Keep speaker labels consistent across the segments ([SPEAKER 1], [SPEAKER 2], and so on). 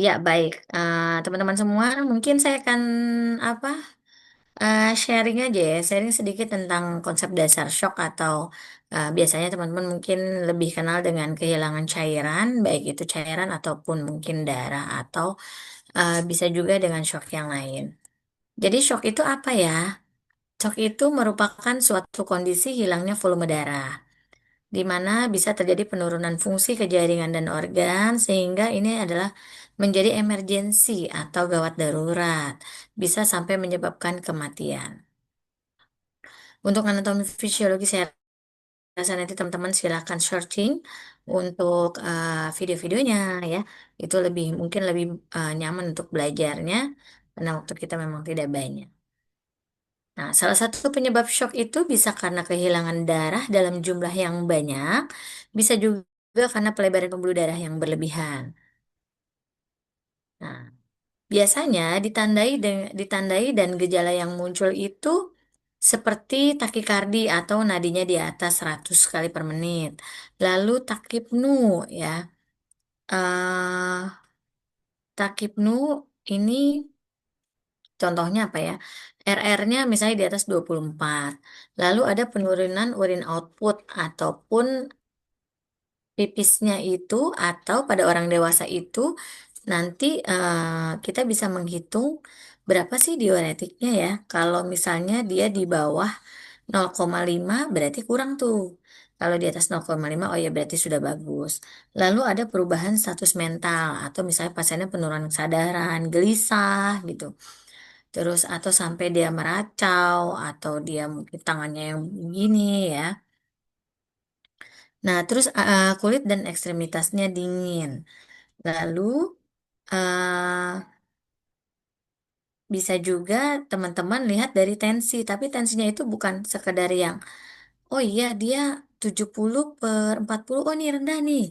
[SPEAKER 1] Ya, baik. Teman-teman semua, mungkin saya akan apa sharing aja ya, sharing sedikit tentang konsep dasar shock atau biasanya teman-teman mungkin lebih kenal dengan kehilangan cairan, baik itu cairan ataupun mungkin darah atau bisa juga dengan shock yang lain. Jadi shock itu apa ya? Shock itu merupakan suatu kondisi hilangnya volume darah, di mana bisa terjadi penurunan fungsi ke jaringan dan organ, sehingga ini adalah menjadi emergensi atau gawat darurat, bisa sampai menyebabkan kematian. Untuk anatomi fisiologi saya rasa nanti teman-teman silakan searching untuk video-videonya ya. Itu lebih mungkin lebih nyaman untuk belajarnya karena waktu kita memang tidak banyak. Nah, salah satu penyebab shock itu bisa karena kehilangan darah dalam jumlah yang banyak, bisa juga karena pelebaran pembuluh darah yang berlebihan. Nah, biasanya ditandai dan gejala yang muncul itu seperti takikardi atau nadinya di atas 100 kali per menit. Lalu takipnu ya. eh Takipnu ini contohnya apa ya? RR-nya misalnya di atas 24. Lalu ada penurunan urin output ataupun pipisnya itu atau pada orang dewasa itu nanti kita bisa menghitung berapa sih diuretiknya ya. Kalau misalnya dia di bawah 0,5 berarti kurang tuh. Kalau di atas 0,5 oh ya berarti sudah bagus. Lalu ada perubahan status mental atau misalnya pasiennya penurunan kesadaran, gelisah gitu. Terus atau sampai dia meracau atau dia mungkin tangannya yang begini ya. Nah, terus kulit dan ekstremitasnya dingin. Lalu eh, bisa juga teman-teman lihat dari tensi, tapi tensinya itu bukan sekedar yang oh iya dia 70/40, oh ini rendah nih.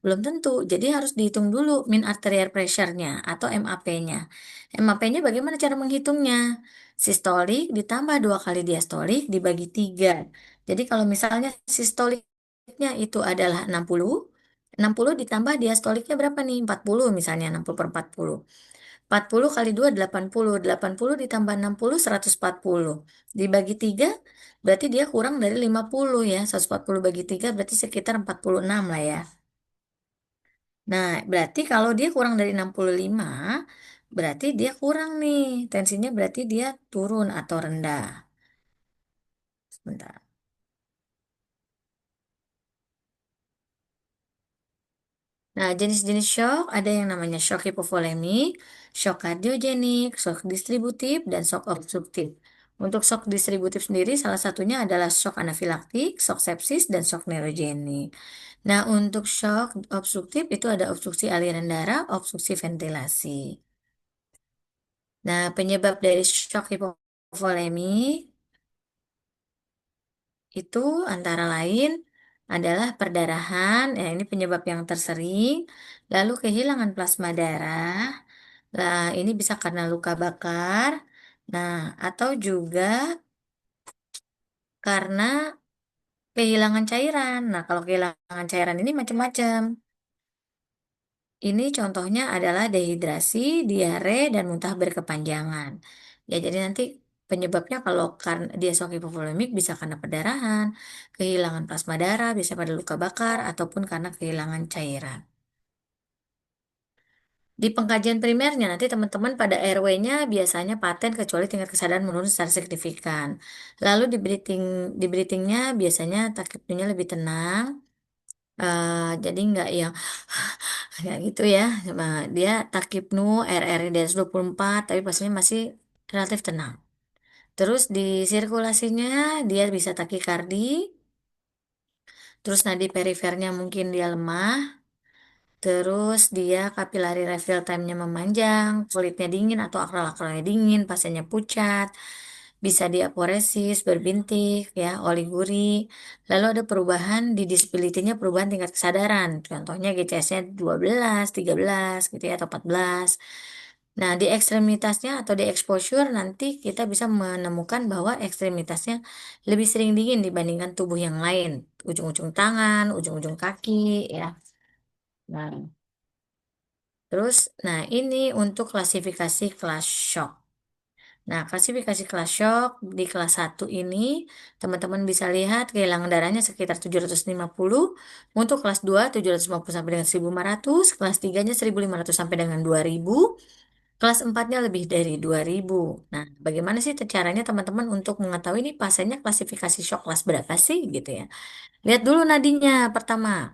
[SPEAKER 1] Belum tentu, jadi harus dihitung dulu mean arterial pressure-nya atau MAP-nya. MAP-nya bagaimana cara menghitungnya? Sistolik ditambah 2 kali diastolik dibagi 3. Jadi kalau misalnya sistoliknya itu adalah 60, 60 ditambah diastoliknya berapa nih? 40 misalnya, 60/40. 40 kali 2 80. 80 ditambah 60 140. Dibagi 3 berarti dia kurang dari 50 ya. 140 bagi 3 berarti sekitar 46 lah ya. Nah, berarti kalau dia kurang dari 65 berarti dia kurang nih. Tensinya berarti dia turun atau rendah. Sebentar. Nah, jenis-jenis shock ada yang namanya shock hipovolemik, shock kardiogenik, shock distributif, dan shock obstruktif. Untuk shock distributif sendiri salah satunya adalah shock anafilaktik, shock sepsis, dan shock neurogenik. Nah, untuk shock obstruktif itu ada obstruksi aliran darah, obstruksi ventilasi. Nah, penyebab dari shock hipovolemik itu antara lain adalah perdarahan, ya ini penyebab yang tersering, lalu kehilangan plasma darah, lah ini bisa karena luka bakar, nah atau juga karena kehilangan cairan. Nah kalau kehilangan cairan ini macam-macam. Ini contohnya adalah dehidrasi, diare, dan muntah berkepanjangan. Ya, jadi nanti penyebabnya kalau karena dia shock hipovolemik bisa karena perdarahan, kehilangan plasma darah, bisa pada luka bakar, ataupun karena kehilangan cairan. Di pengkajian primernya nanti teman-teman pada RW-nya biasanya paten kecuali tingkat kesadaran menurun secara signifikan. Lalu di breathingnya biasanya takipnya lebih tenang, jadi nggak yang kayak gitu ya. Nah, dia takipnu RR di atas 24 tapi pastinya masih relatif tenang. Terus di sirkulasinya dia bisa takikardi, terus nadi perifernya mungkin dia lemah, terus dia kapilari refill time-nya memanjang, kulitnya dingin atau akral-akralnya dingin, pasiennya pucat, bisa diaporesis, berbintik, ya, oliguri. Lalu ada perubahan di disability-nya, perubahan tingkat kesadaran. Contohnya GCS-nya 12, 13 gitu ya, atau 14. Nah, di ekstremitasnya atau di exposure nanti kita bisa menemukan bahwa ekstremitasnya lebih sering dingin dibandingkan tubuh yang lain. Ujung-ujung tangan, ujung-ujung kaki, ya. Nah, Terus, nah ini untuk klasifikasi kelas shock. Nah, klasifikasi kelas shock di kelas 1 ini, teman-teman bisa lihat kehilangan darahnya sekitar 750, untuk kelas 2 750 sampai dengan 1.500, kelas 3-nya 1.500 sampai dengan 2.000, kelas 4-nya lebih dari 2.000. Nah, bagaimana sih caranya teman-teman untuk mengetahui ini pasiennya klasifikasi shock kelas berapa sih gitu ya. Lihat dulu nadinya pertama.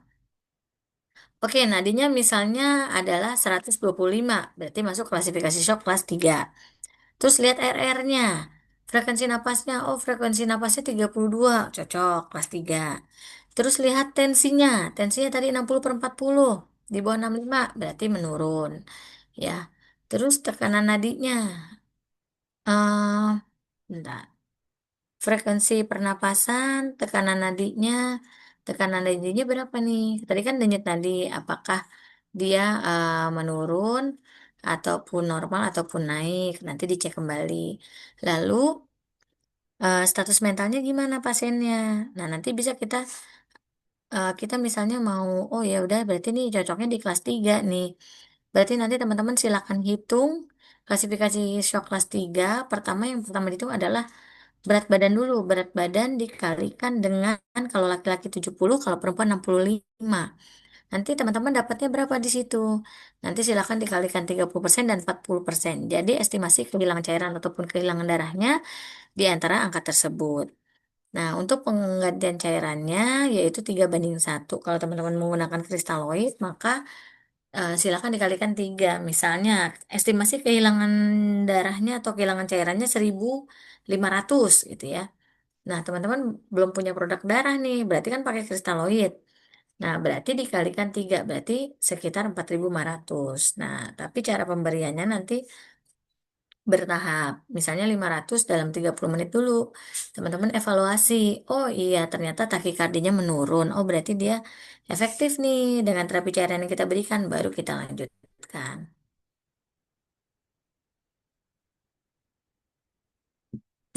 [SPEAKER 1] Oke, nadinya misalnya adalah 125, berarti masuk klasifikasi shock kelas 3. Terus lihat RR-nya. Frekuensi napasnya, oh frekuensi napasnya 32, cocok, kelas 3. Terus lihat tensinya. Tensinya tadi 60/40, di bawah 65, berarti menurun. Ya. Terus tekanan nadinya. Bentar. Frekuensi pernapasan, tekanan nadinya berapa nih? Tadi kan denyut nadi, apakah dia menurun ataupun normal ataupun naik? Nanti dicek kembali. Lalu status mentalnya gimana pasiennya? Nah, nanti bisa kita misalnya mau, oh ya udah berarti nih cocoknya di kelas 3 nih. Berarti nanti teman-teman silakan hitung klasifikasi shock kelas 3. Yang pertama dihitung adalah berat badan dulu. Berat badan dikalikan dengan, kalau laki-laki 70, kalau perempuan 65. Nanti teman-teman dapatnya berapa di situ? Nanti silakan dikalikan 30% dan 40%. Jadi estimasi kehilangan cairan ataupun kehilangan darahnya di antara angka tersebut. Nah, untuk penggantian cairannya yaitu 3:1. Kalau teman-teman menggunakan kristaloid, maka silakan dikalikan 3. Misalnya, estimasi kehilangan darahnya atau kehilangan cairannya 1.500 gitu ya. Nah, teman-teman belum punya produk darah nih, berarti kan pakai kristaloid. Nah, berarti dikalikan 3, berarti sekitar 4.500. Nah, tapi cara pemberiannya nanti bertahap. Misalnya 500 dalam 30 menit dulu. Teman-teman evaluasi. Oh iya, ternyata takikardinya menurun. Oh, berarti dia efektif nih dengan terapi cairan yang kita berikan. Baru kita lanjutkan.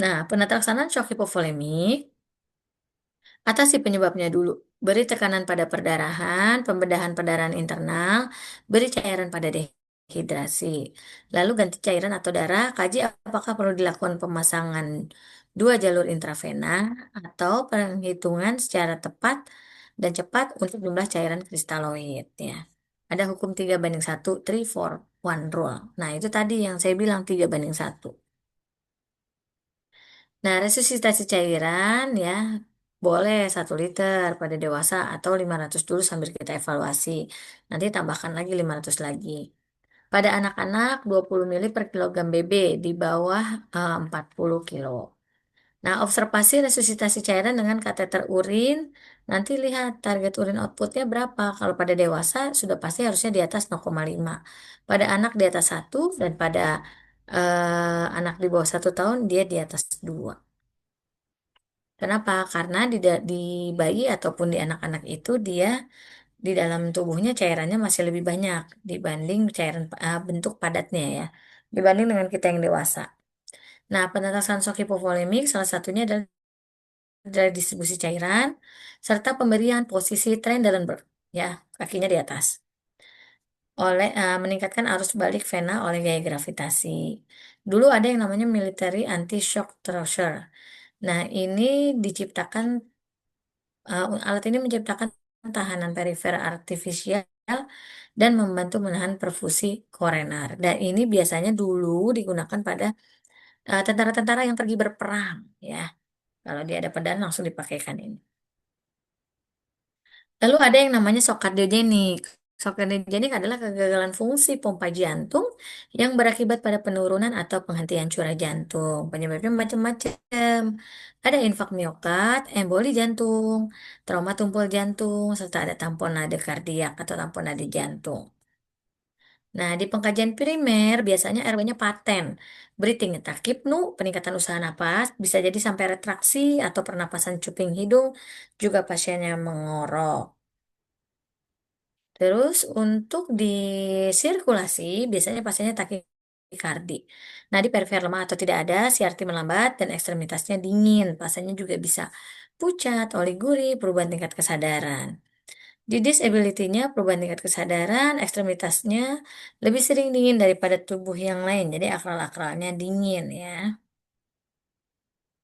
[SPEAKER 1] Nah, penata laksanaan shock hipovolemik. Atasi penyebabnya dulu. Beri tekanan pada perdarahan, pembedahan perdarahan internal, beri cairan pada dehidrasi. Lalu ganti cairan atau darah, kaji apakah perlu dilakukan pemasangan 2 jalur intravena atau penghitungan secara tepat dan cepat untuk jumlah cairan kristaloid ya. Ada hukum 3:1, 3-4-1 rule. Nah, itu tadi yang saya bilang 3:1. Nah, resusitasi cairan ya boleh 1 liter pada dewasa atau 500 dulu sambil kita evaluasi. Nanti tambahkan lagi 500 lagi. Pada anak-anak 20 mili per kilogram BB di bawah 40 kilo. Nah, observasi resusitasi cairan dengan kateter urin. Nanti lihat target urin outputnya berapa. Kalau pada dewasa sudah pasti harusnya di atas 0,5. Pada anak di atas 1 dan pada anak di bawah 1 tahun dia di atas 2. Kenapa? Karena di bayi ataupun di anak-anak itu dia di dalam tubuhnya cairannya masih lebih banyak dibanding cairan bentuk padatnya ya, dibanding dengan kita yang dewasa. Nah, penetasan shock hipovolemik salah satunya adalah dari distribusi cairan serta pemberian posisi Trendelenburg ya, kakinya di atas. Meningkatkan arus balik vena oleh gaya gravitasi. Dulu ada yang namanya military anti-shock trouser. Nah, ini diciptakan alat ini menciptakan tahanan perifer artifisial dan membantu menahan perfusi koroner. Dan ini biasanya dulu digunakan pada tentara-tentara yang pergi berperang, ya. Kalau dia ada pedang langsung dipakaikan ini. Lalu ada yang namanya shock kardiogenik. Shock kardiogenik adalah kegagalan fungsi pompa jantung yang berakibat pada penurunan atau penghentian curah jantung. Penyebabnya macam-macam. Ada infak miokard, emboli jantung, trauma tumpul jantung, serta ada tamponade kardiak atau tamponade jantung. Nah, di pengkajian primer biasanya RW-nya paten. Breathing takipnu, peningkatan usaha napas, bisa jadi sampai retraksi atau pernapasan cuping hidung, juga pasiennya mengorok. Terus untuk di sirkulasi biasanya pasiennya takikardi. Nah, di perifer lemah atau tidak ada, CRT melambat dan ekstremitasnya dingin. Pasiennya juga bisa pucat, oliguri, perubahan tingkat kesadaran. Di disability-nya, perubahan tingkat kesadaran, ekstremitasnya lebih sering dingin daripada tubuh yang lain. Jadi akral-akralnya dingin ya.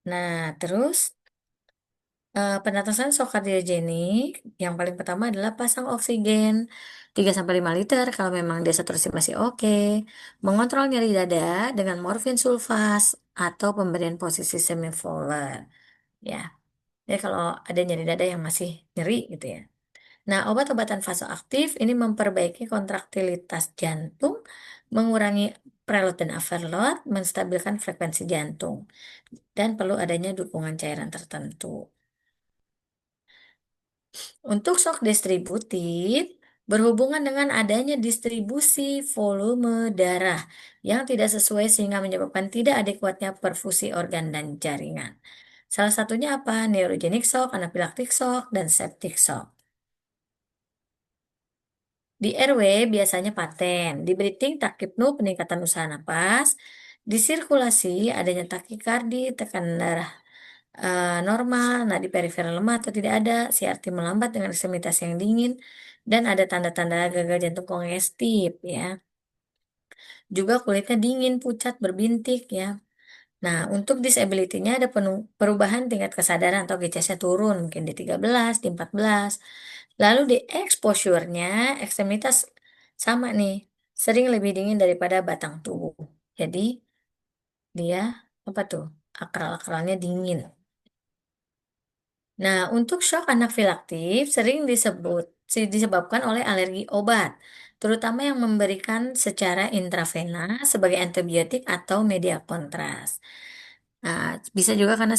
[SPEAKER 1] Nah, terus penatasan shock kardiogenik yang paling pertama adalah pasang oksigen 3 sampai 5 liter kalau memang dia saturasi masih oke. Mengontrol nyeri dada dengan morfin sulfas atau pemberian posisi semivolar. Ya, jadi kalau ada nyeri dada yang masih nyeri gitu ya. Nah, obat-obatan vasoaktif ini memperbaiki kontraktilitas jantung, mengurangi preload dan overload, menstabilkan frekuensi jantung, dan perlu adanya dukungan cairan tertentu. Untuk shock distributif, berhubungan dengan adanya distribusi volume darah yang tidak sesuai sehingga menyebabkan tidak adekuatnya perfusi organ dan jaringan. Salah satunya apa? Neurogenic shock, anaphylactic shock, dan septic shock. Di RW biasanya paten, di breathing takipnu peningkatan usaha napas, di sirkulasi adanya takikardi, tekanan darah normal, nadi periferal lemah atau tidak ada, CRT melambat dengan ekstremitas yang dingin, dan ada tanda-tanda gagal jantung kongestif ya. Juga kulitnya dingin, pucat, berbintik ya. Nah, untuk disability-nya ada perubahan tingkat kesadaran atau GCS-nya turun, mungkin di 13, di 14. Lalu di exposure-nya, ekstremitas sama nih, sering lebih dingin daripada batang tubuh. Jadi, dia apa tuh? Akral-akralnya dingin. Nah, untuk shock anafilaktif sering disebabkan oleh alergi obat, terutama yang memberikan secara intravena sebagai antibiotik atau media kontras. Nah, bisa juga karena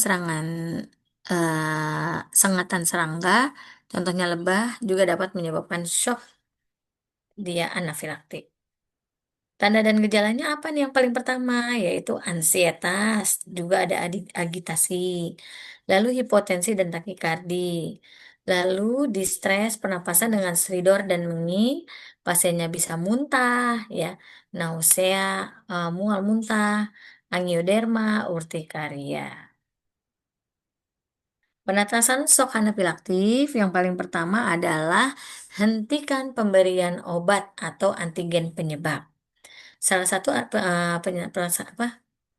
[SPEAKER 1] sengatan serangga, contohnya lebah, juga dapat menyebabkan shock dia anafilaktik. Tanda dan gejalanya apa nih yang paling pertama? Yaitu ansietas, juga ada agitasi, lalu hipotensi dan takikardi, lalu distres pernapasan dengan stridor dan menging, pasiennya bisa muntah, ya, nausea, mual muntah, angioderma, urtikaria. Penatasan shock anafilaktif yang paling pertama adalah hentikan pemberian obat atau antigen penyebab. Salah satu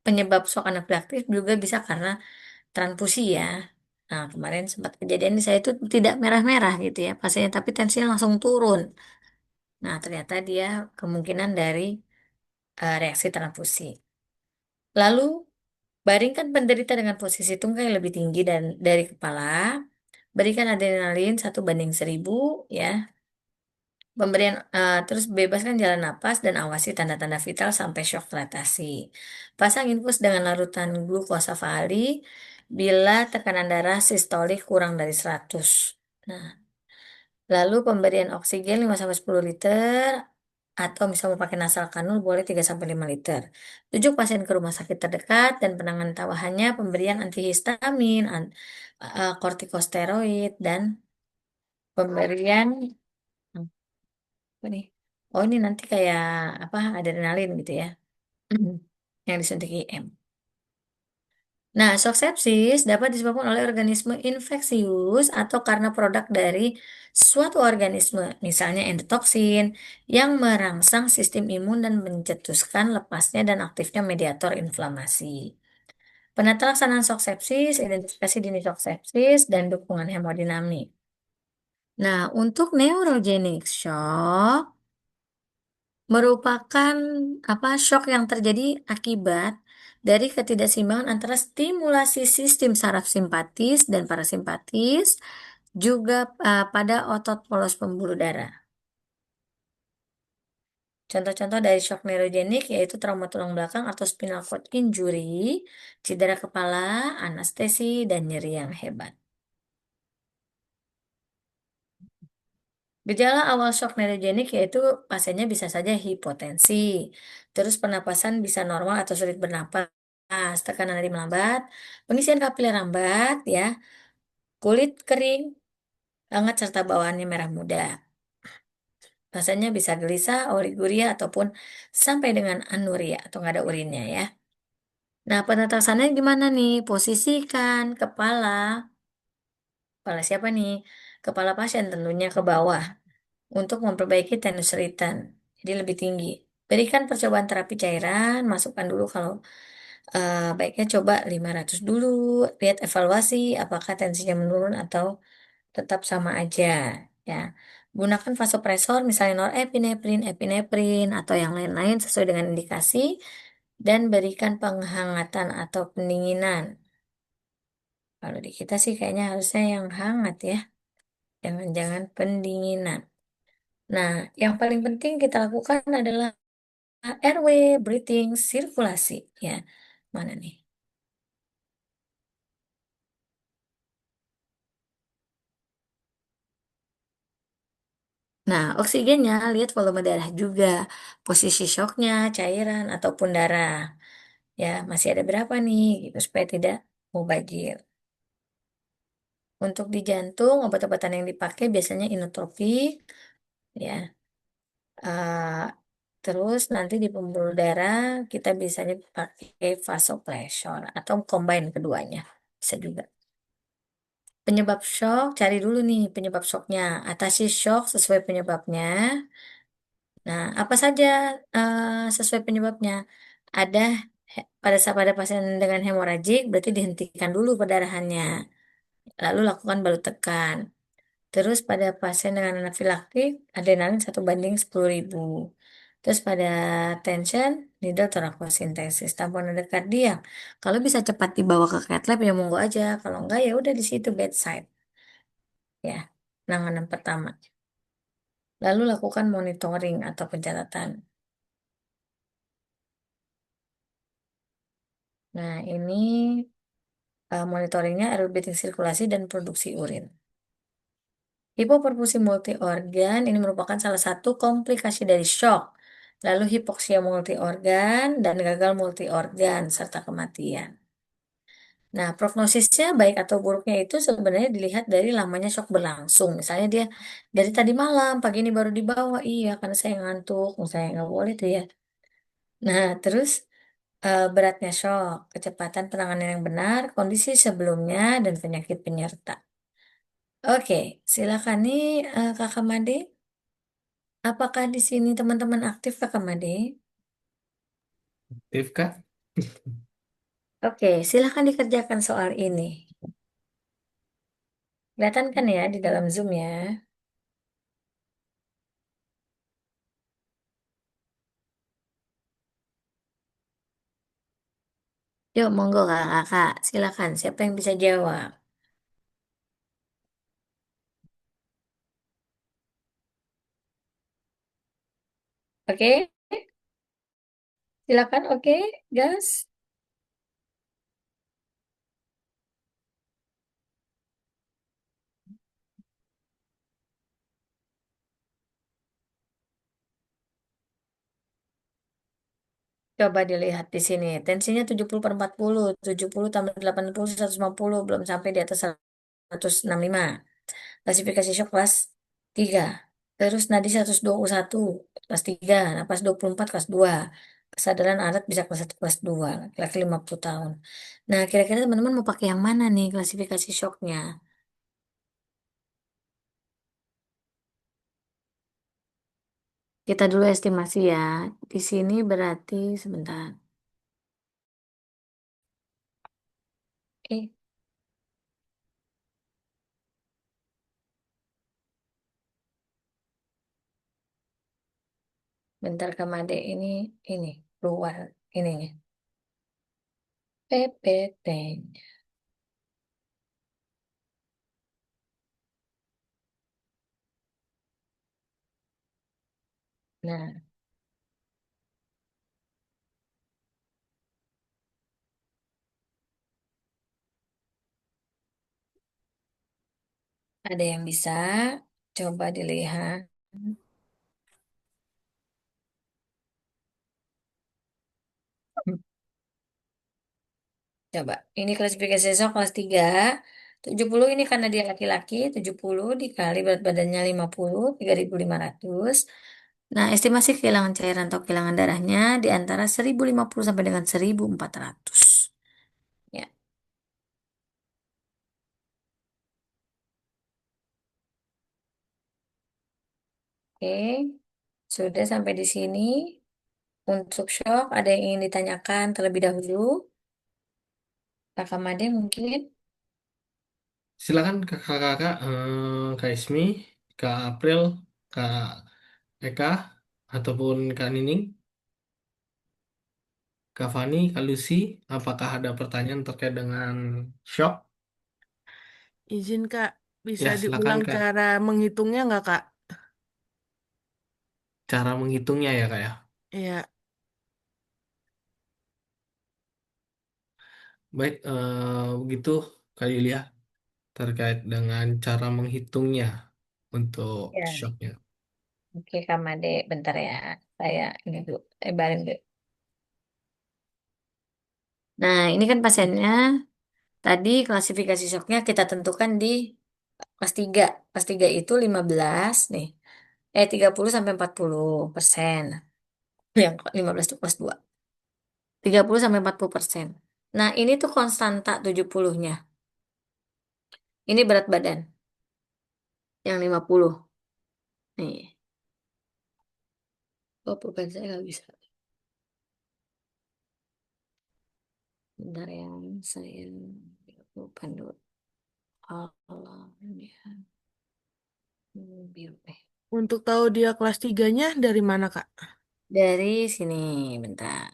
[SPEAKER 1] penyebab shock anafilaktik juga bisa karena transfusi ya. Nah, kemarin sempat kejadian di saya itu tidak merah-merah gitu ya pasiennya, tapi tensinya langsung turun. Nah, ternyata dia kemungkinan dari reaksi transfusi. Lalu, baringkan penderita dengan posisi tungkai yang lebih tinggi dan dari kepala. Berikan adrenalin 1 banding 1000 ya. Terus bebaskan jalan napas dan awasi tanda-tanda vital sampai shock teratasi. Pasang infus dengan larutan glukosa Fali bila tekanan darah sistolik kurang dari 100. Nah, lalu pemberian oksigen 5 sampai 10 liter atau misalnya mau pakai nasal kanul boleh 3 sampai 5 liter. Tujuk pasien ke rumah sakit terdekat dan penanganan tawahannya pemberian antihistamin, kortikosteroid dan pemberian apa nih? Oh, ini nanti kayak apa adrenalin gitu ya. Yang disuntik IM. Nah, shock sepsis dapat disebabkan oleh organisme infeksius atau karena produk dari suatu organisme, misalnya endotoksin, yang merangsang sistem imun dan mencetuskan lepasnya dan aktifnya mediator inflamasi. Penata laksanaan shock sepsis, identifikasi dini shock sepsis, dan dukungan hemodinamik. Nah, untuk neurogenic shock, merupakan shock yang terjadi akibat dari ketidakseimbangan antara stimulasi sistem saraf simpatis dan parasimpatis juga pada otot polos pembuluh darah. Contoh-contoh dari shock neurogenik yaitu trauma tulang belakang atau spinal cord injury, cedera kepala, anestesi, dan nyeri yang hebat. Gejala awal shock neurogenik yaitu pasiennya bisa saja hipotensi, terus pernapasan bisa normal atau sulit bernapas, tekanan nadi melambat, pengisian kapiler lambat, ya, kulit kering, hangat serta bawaannya merah muda. Rasanya bisa gelisah, oliguria ataupun sampai dengan anuria atau nggak ada urinnya ya. Nah, penetasannya gimana nih? Posisikan kepala siapa nih? kepala pasien tentunya ke bawah untuk memperbaiki tenus return. Jadi lebih tinggi. Berikan percobaan terapi cairan, masukkan dulu kalau baiknya coba 500 dulu, lihat evaluasi apakah tensinya menurun atau tetap sama aja ya. Gunakan vasopresor misalnya norepinefrin, epinefrin atau yang lain-lain sesuai dengan indikasi dan berikan penghangatan atau pendinginan. Kalau di kita sih kayaknya harusnya yang hangat ya, jangan-jangan pendinginan. Nah, yang paling penting kita lakukan adalah airway, breathing, sirkulasi ya. Mana nih? Nah, oksigennya lihat volume darah juga, posisi shocknya, cairan ataupun darah. Ya, masih ada berapa nih gitu supaya tidak mubazir. Untuk di jantung, obat-obatan yang dipakai biasanya inotropik ya. Eh, terus nanti di pembuluh darah kita biasanya pakai vasopressor atau combine keduanya. Bisa juga. Penyebab shock, cari dulu nih penyebab shocknya. Atasi shock sesuai penyebabnya. Nah, apa saja sesuai penyebabnya? Ada pada pasien dengan hemoragik berarti dihentikan dulu perdarahannya. Lalu lakukan balut tekan. Terus pada pasien dengan anafilaktik, adrenalin 1 banding 10.000. Terus pada tension, needle thoracosintesis, tamponade nada kardiak. Kalau bisa cepat dibawa ke cath lab ya monggo aja. Kalau enggak ya udah di situ bedside ya. Penanganan pertama. Lalu lakukan monitoring atau pencatatan. Nah, ini monitoringnya aerobatik sirkulasi dan produksi urin. Hipoperfusi multiorgan ini merupakan salah satu komplikasi dari shock. Lalu hipoksia multiorgan dan gagal multiorgan serta kematian. Nah, prognosisnya baik atau buruknya itu sebenarnya dilihat dari lamanya shock berlangsung. Misalnya dia dari tadi malam, pagi ini baru dibawa. Iya, karena saya ngantuk. Saya nggak boleh tuh ya. Nah, terus beratnya shock, kecepatan penanganan yang benar, kondisi sebelumnya, dan penyakit penyerta. Oke, silakan nih Kakak Made. Apakah di sini teman-teman aktif Kakak Made?
[SPEAKER 2] Aktif kah?
[SPEAKER 1] Oke, silakan dikerjakan soal ini. Kelihatan kan ya di dalam Zoom ya? Yuk, monggo kakak, silakan. Siapa yang bisa jawab? Oke, silakan. Oke, gas. Coba dilihat di sini. Tensinya 70 per 40, 70 tambah 80, 150, belum sampai di atas 165. Klasifikasi shock kelas 3. Terus nadi 121 kelas 3. Napas 24 kelas 2. Kesadaran alat bisa kelas 1 kelas 2. Laki-laki 50 tahun. Nah, kira-kira teman-teman mau pakai yang mana nih klasifikasi shocknya? Kita dulu estimasi ya. Di sini berarti sebentar. Eh, bentar Kamade ini keluar ininya. PPT. Nah, ada yang bisa coba dilihat. Coba, ini klasifikasi sesok kelas 3. 70 ini karena dia laki-laki, 70 dikali berat badannya 50, 3.500. Nah, estimasi kehilangan cairan atau kehilangan darahnya di antara 1.050 sampai dengan 1.400. Ya, Oke, sudah sampai di sini. Untuk shock, ada yang ingin ditanyakan terlebih dahulu? Kakak Made mungkin?
[SPEAKER 2] Silakan kakak-kakak, Kak Ismi, Kak April, Kak Eka, ataupun Kak Nining, Kak Fani, Kak Lucy, apakah ada pertanyaan terkait dengan shock?
[SPEAKER 3] Izin Kak, bisa
[SPEAKER 2] Ya, silakan
[SPEAKER 3] diulang
[SPEAKER 2] Kak.
[SPEAKER 3] cara menghitungnya nggak Kak?
[SPEAKER 2] Cara menghitungnya ya Kak ya.
[SPEAKER 3] Iya,
[SPEAKER 2] Baik, begitu Kak Yulia terkait dengan cara menghitungnya untuk
[SPEAKER 1] Ya.
[SPEAKER 2] shocknya.
[SPEAKER 1] Oke, Kak Made, bentar ya. Saya ini dulu, baring dulu. Nah, ini kan pasiennya. Tadi klasifikasi shocknya kita tentukan di kelas 3. Kelas 3 itu 15 nih. 30 sampai 40%. Yang 15 itu kelas 2. 30 sampai 40%. Nah, ini tuh konstanta 70-nya. Ini berat badan yang 50. Nih, oh pulpen saya nggak bisa. Bentar ya, saya pulpen dulu. Allah, ya. Biru.
[SPEAKER 3] untuk tahu dia kelas tiganya dari mana Kak?
[SPEAKER 1] Dari sini, bentar.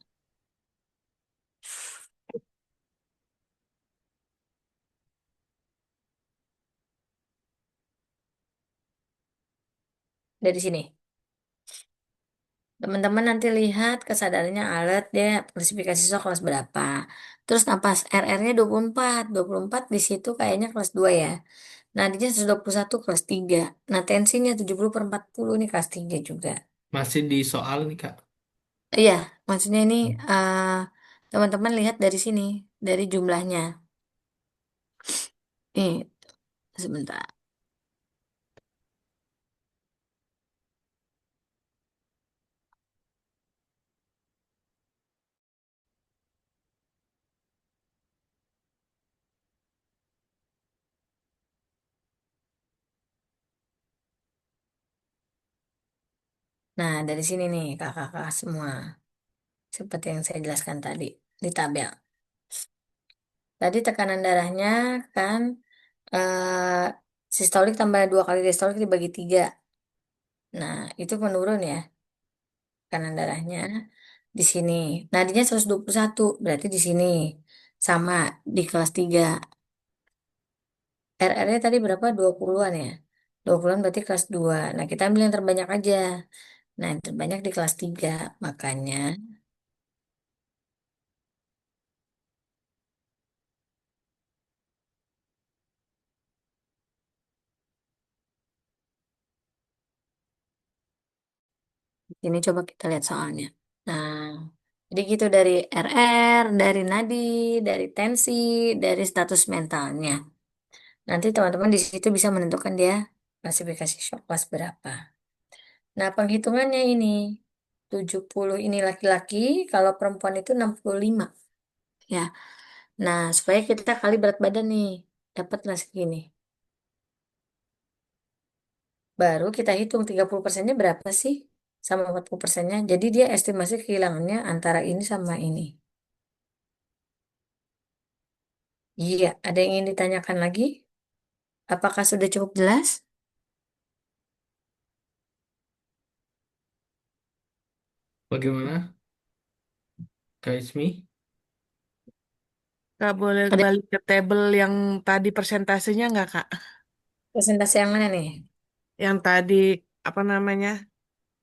[SPEAKER 1] Dari sini. Teman-teman nanti lihat kesadarannya alert dia klasifikasi shock kelas berapa. Terus napas RR-nya 24. 24 di situ kayaknya kelas 2 ya. Nadinya 121 kelas 3. Nah tensinya 70/40 ini kelas 3 juga.
[SPEAKER 2] Masih di soal nih Kak.
[SPEAKER 1] Iya, maksudnya ini eh, teman-teman lihat dari sini, dari jumlahnya. Nih, sebentar. Nah, dari sini nih kakak-kakak semua. Seperti yang saya jelaskan tadi di tabel. Tadi tekanan darahnya kan sistolik tambah 2 kali diastolik dibagi 3. Nah, itu menurun ya tekanan darahnya di sini. Nadinya 121 berarti di sini sama di kelas 3. RR-nya tadi berapa? 20-an ya. 20-an berarti kelas 2. Nah, kita ambil yang terbanyak aja. Nah, yang terbanyak di kelas 3. Makanya ini coba kita lihat soalnya. Nah, jadi gitu dari RR, dari nadi, dari tensi, dari status mentalnya. Nanti teman-teman di situ bisa menentukan dia klasifikasi shock kelas berapa. Nah, penghitungannya ini 70 ini laki-laki, kalau perempuan itu 65 ya. Nah, supaya kita kali berat badan nih, dapatlah segini. Baru kita hitung 30%-nya berapa sih sama 40%-nya. Jadi dia estimasi kehilangannya antara ini sama ini. Iya, ada yang ingin ditanyakan lagi? Apakah sudah cukup jelas?
[SPEAKER 2] Bagaimana Kak Ismi?
[SPEAKER 3] Kak boleh
[SPEAKER 1] Ada
[SPEAKER 3] balik ke tabel yang tadi persentasenya nggak Kak?
[SPEAKER 1] presentasi yang mana nih?
[SPEAKER 3] Yang tadi apa namanya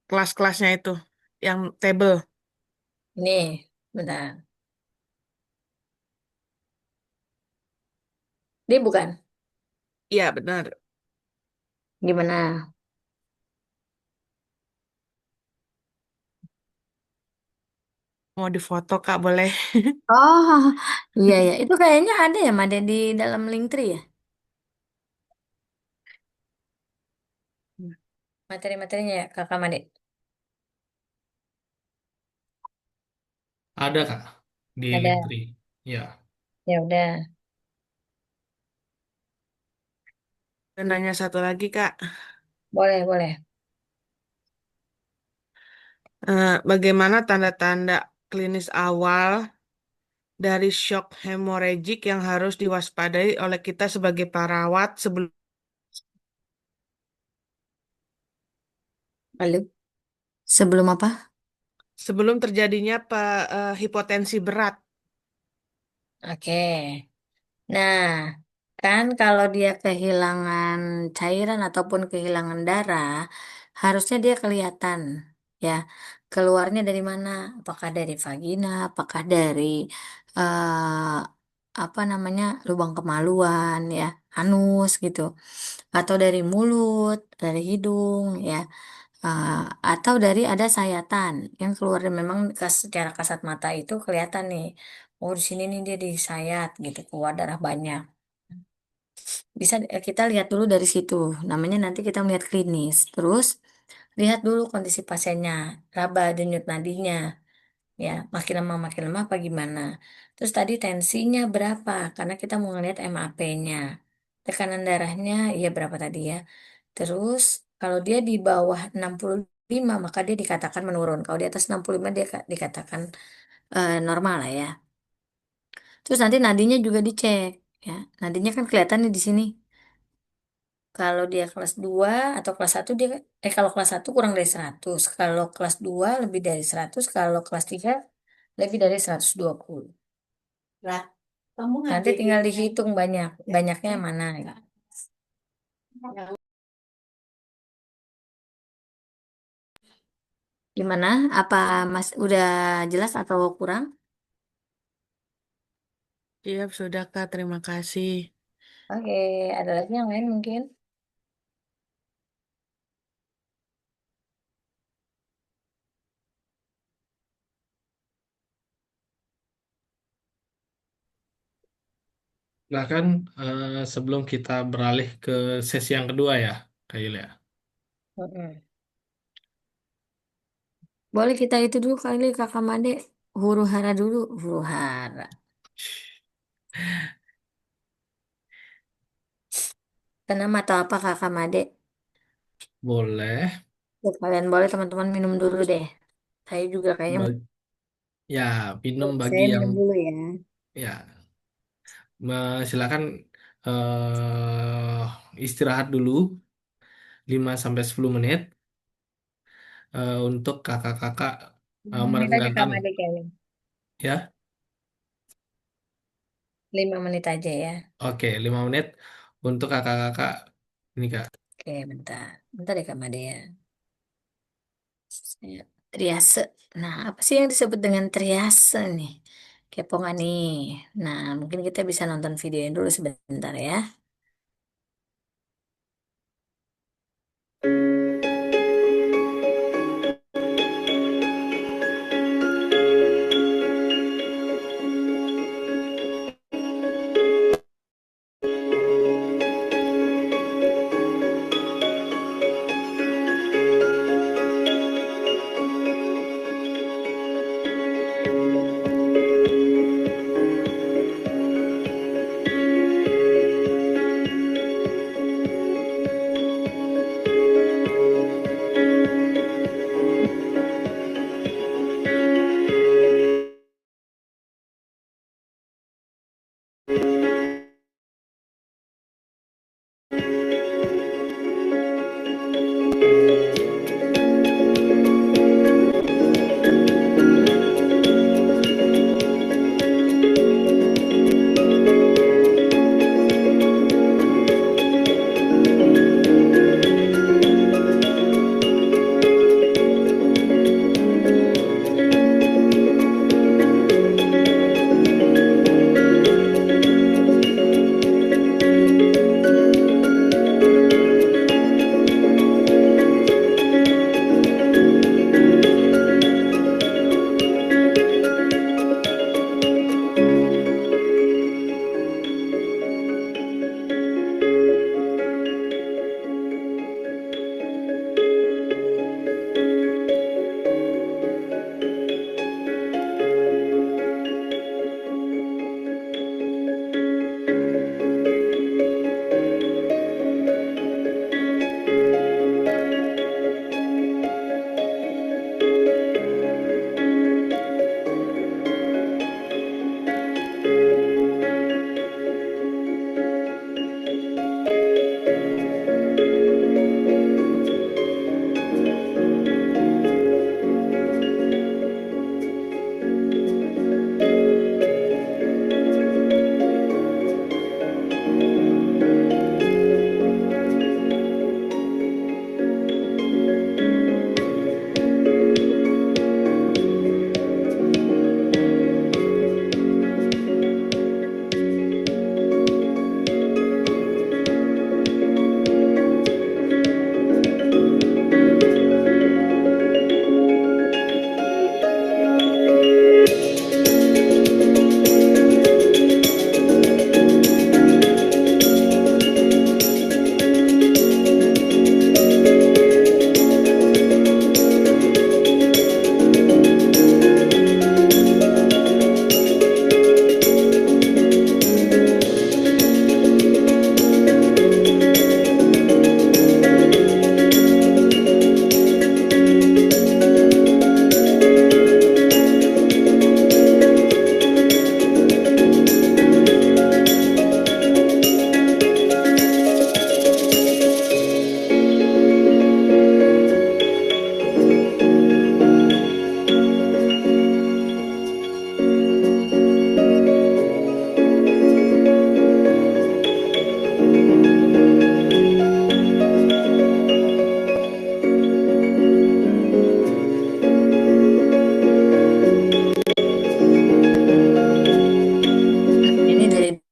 [SPEAKER 3] kelas-kelasnya itu, yang tabel.
[SPEAKER 1] Nih, bentar. Dia bukan.
[SPEAKER 3] Iya benar.
[SPEAKER 1] Gimana?
[SPEAKER 3] Mau difoto Kak boleh?
[SPEAKER 1] Oh, iya ya. Itu kayaknya ada ya, Made di dalam Linktree ya? Materi-materinya ya, Kakak Made.
[SPEAKER 2] Ada Kak di
[SPEAKER 1] Ada.
[SPEAKER 2] Linktree. Ya.
[SPEAKER 1] Ya udah.
[SPEAKER 3] Dan nanya satu lagi Kak,
[SPEAKER 1] Boleh, boleh.
[SPEAKER 3] Bagaimana tanda-tanda klinis awal dari shock hemorrhagic yang harus diwaspadai oleh kita sebagai perawat
[SPEAKER 1] Lalu sebelum apa?
[SPEAKER 3] sebelum terjadinya hipotensi berat?
[SPEAKER 1] Oke. Nah, kan kalau dia kehilangan cairan ataupun kehilangan darah, harusnya dia kelihatan ya. Keluarnya dari mana? Apakah dari vagina, apakah dari eh, apa namanya? Lubang kemaluan ya, anus gitu, atau dari mulut, dari hidung ya. Eh, atau dari ada sayatan yang keluar dan memang secara kasat mata itu kelihatan nih. Oh, di sini nih dia disayat gitu, keluar darah banyak. Bisa kita lihat dulu dari situ. Namanya nanti kita melihat klinis. Terus lihat dulu kondisi pasiennya, raba denyut nadinya, ya makin lama apa gimana. Terus tadi tensinya berapa? Karena kita mau ngelihat MAP-nya, tekanan darahnya, ya berapa tadi ya. Terus kalau dia di bawah 65 maka dia dikatakan menurun. Kalau di atas 65 dia dikatakan normal lah ya. Terus nanti nadinya juga dicek ya. Nadinya kan kelihatan nih di sini. Kalau dia kelas 2 atau kelas satu dia kalau kelas satu kurang dari 100, kalau kelas 2 lebih dari 100, kalau kelas 3 lebih dari 120. Lah, kamu nanti tinggal dihitung banyaknya yang mana ya. Gimana? Apa Mas udah jelas atau kurang?
[SPEAKER 3] Siap, sudah Kak. Terima kasih.
[SPEAKER 1] Oke, ada lagi yang lain mungkin?
[SPEAKER 2] Bahkan sebelum kita beralih ke sesi yang kedua ya, Kak Yulia.
[SPEAKER 1] Mm-mm. Boleh kita itu dulu kali Kakak Made, huru hara dulu, huru hara. Tenang atau apa Kakak Made?
[SPEAKER 2] Boleh.
[SPEAKER 1] Ya, kalian boleh teman-teman minum dulu deh. Saya juga kayaknya
[SPEAKER 2] Ba- Ya, minum bagi
[SPEAKER 1] saya
[SPEAKER 2] yang
[SPEAKER 1] minum dulu ya.
[SPEAKER 2] ya silakan istirahat dulu 5 sampai 10 menit untuk kakak-kakak
[SPEAKER 1] 5 menit aja Kak
[SPEAKER 2] merenggangkan
[SPEAKER 1] Made kayaknya.
[SPEAKER 2] ya.
[SPEAKER 1] 5 menit aja ya.
[SPEAKER 2] Oke, 5 menit untuk kakak-kakak ini Kak.
[SPEAKER 1] Oke, bentar. Bentar ya Kak Made ya. Triase. Nah, apa sih yang disebut dengan triase nih? Kepo nggak nih? Nah, mungkin kita bisa nonton videonya dulu sebentar ya.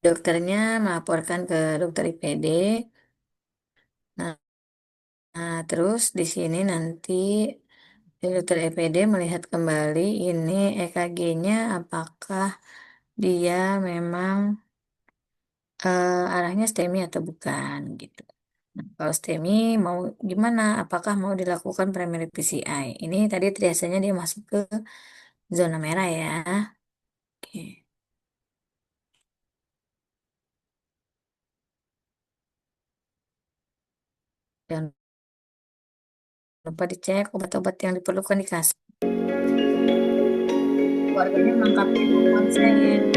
[SPEAKER 1] dokternya melaporkan ke dokter IPD. Nah, terus di sini nanti dokter EPD melihat kembali ini EKG-nya apakah dia memang arahnya STEMI atau bukan gitu. Nah, kalau STEMI mau gimana? Apakah mau dilakukan primary PCI? Ini tadi triasenya dia masuk ke zona merah ya. Oke. Jangan lupa dicek obat-obat yang diperlukan dikasih. Keluarganya melengkapi dengan konsen.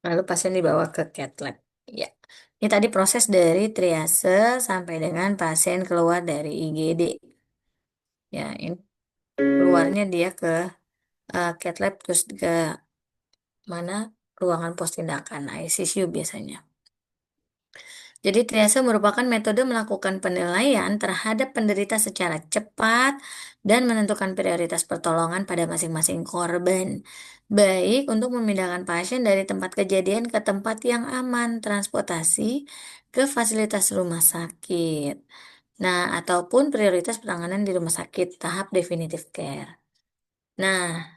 [SPEAKER 1] Lalu pasien dibawa ke cath lab. Ya. Ini tadi proses dari triase sampai dengan pasien keluar dari IGD. Ya, ini keluarnya dia ke cath lab terus ke mana ruangan pos tindakan ICU biasanya. Jadi triase merupakan metode melakukan penilaian terhadap penderita secara cepat dan menentukan prioritas pertolongan pada masing-masing korban. Baik untuk memindahkan pasien dari tempat kejadian ke tempat yang aman, transportasi ke fasilitas rumah sakit. Nah, ataupun prioritas penanganan di rumah sakit tahap definitive care. Nah,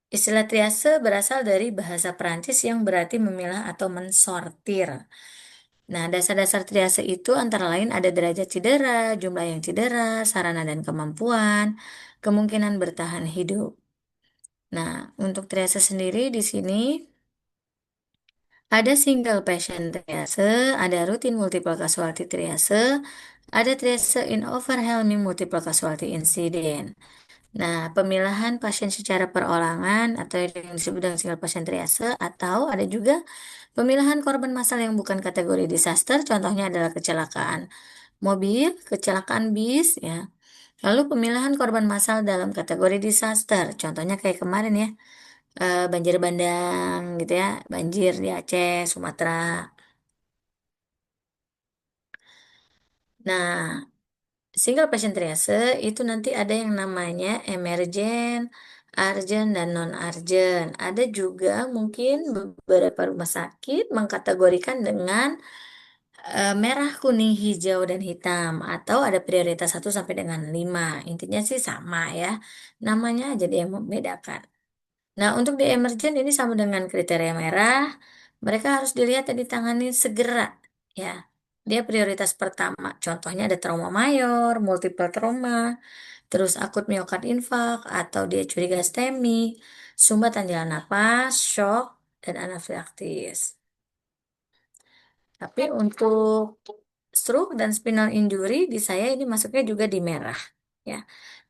[SPEAKER 1] istilah triase berasal dari bahasa Perancis yang berarti memilah atau mensortir. Nah, dasar-dasar triase itu antara lain ada derajat cedera, jumlah yang cedera, sarana dan kemampuan, kemungkinan bertahan hidup. Nah, untuk triase sendiri di sini ada single patient triase, ada routine multiple casualty triase, ada triase in overwhelming multiple casualty incident. Nah, pemilahan pasien secara perorangan atau yang disebut dengan single patient triase atau ada juga pemilahan korban massal yang bukan kategori disaster, contohnya adalah kecelakaan mobil, kecelakaan bis, ya. Lalu pemilahan korban massal dalam kategori disaster, contohnya kayak kemarin ya, banjir bandang gitu ya, banjir di Aceh, Sumatera. Nah, single patient triase itu nanti ada yang namanya emergent, urgent, dan non-urgent. Ada juga mungkin beberapa rumah sakit mengkategorikan dengan merah, kuning, hijau, dan hitam. Atau ada prioritas 1 sampai dengan 5. Intinya sih sama ya. Namanya aja dia yang membedakan. Nah, untuk di emergent ini sama dengan kriteria merah. Mereka harus dilihat dan ditangani segera. Ya, dia prioritas pertama. Contohnya ada trauma mayor, multiple trauma, terus akut miokard infark, atau dia curiga STEMI, sumbatan jalan napas, shock, dan anafilaksis. Tapi untuk stroke dan spinal injury di saya ini masuknya juga di merah, ya.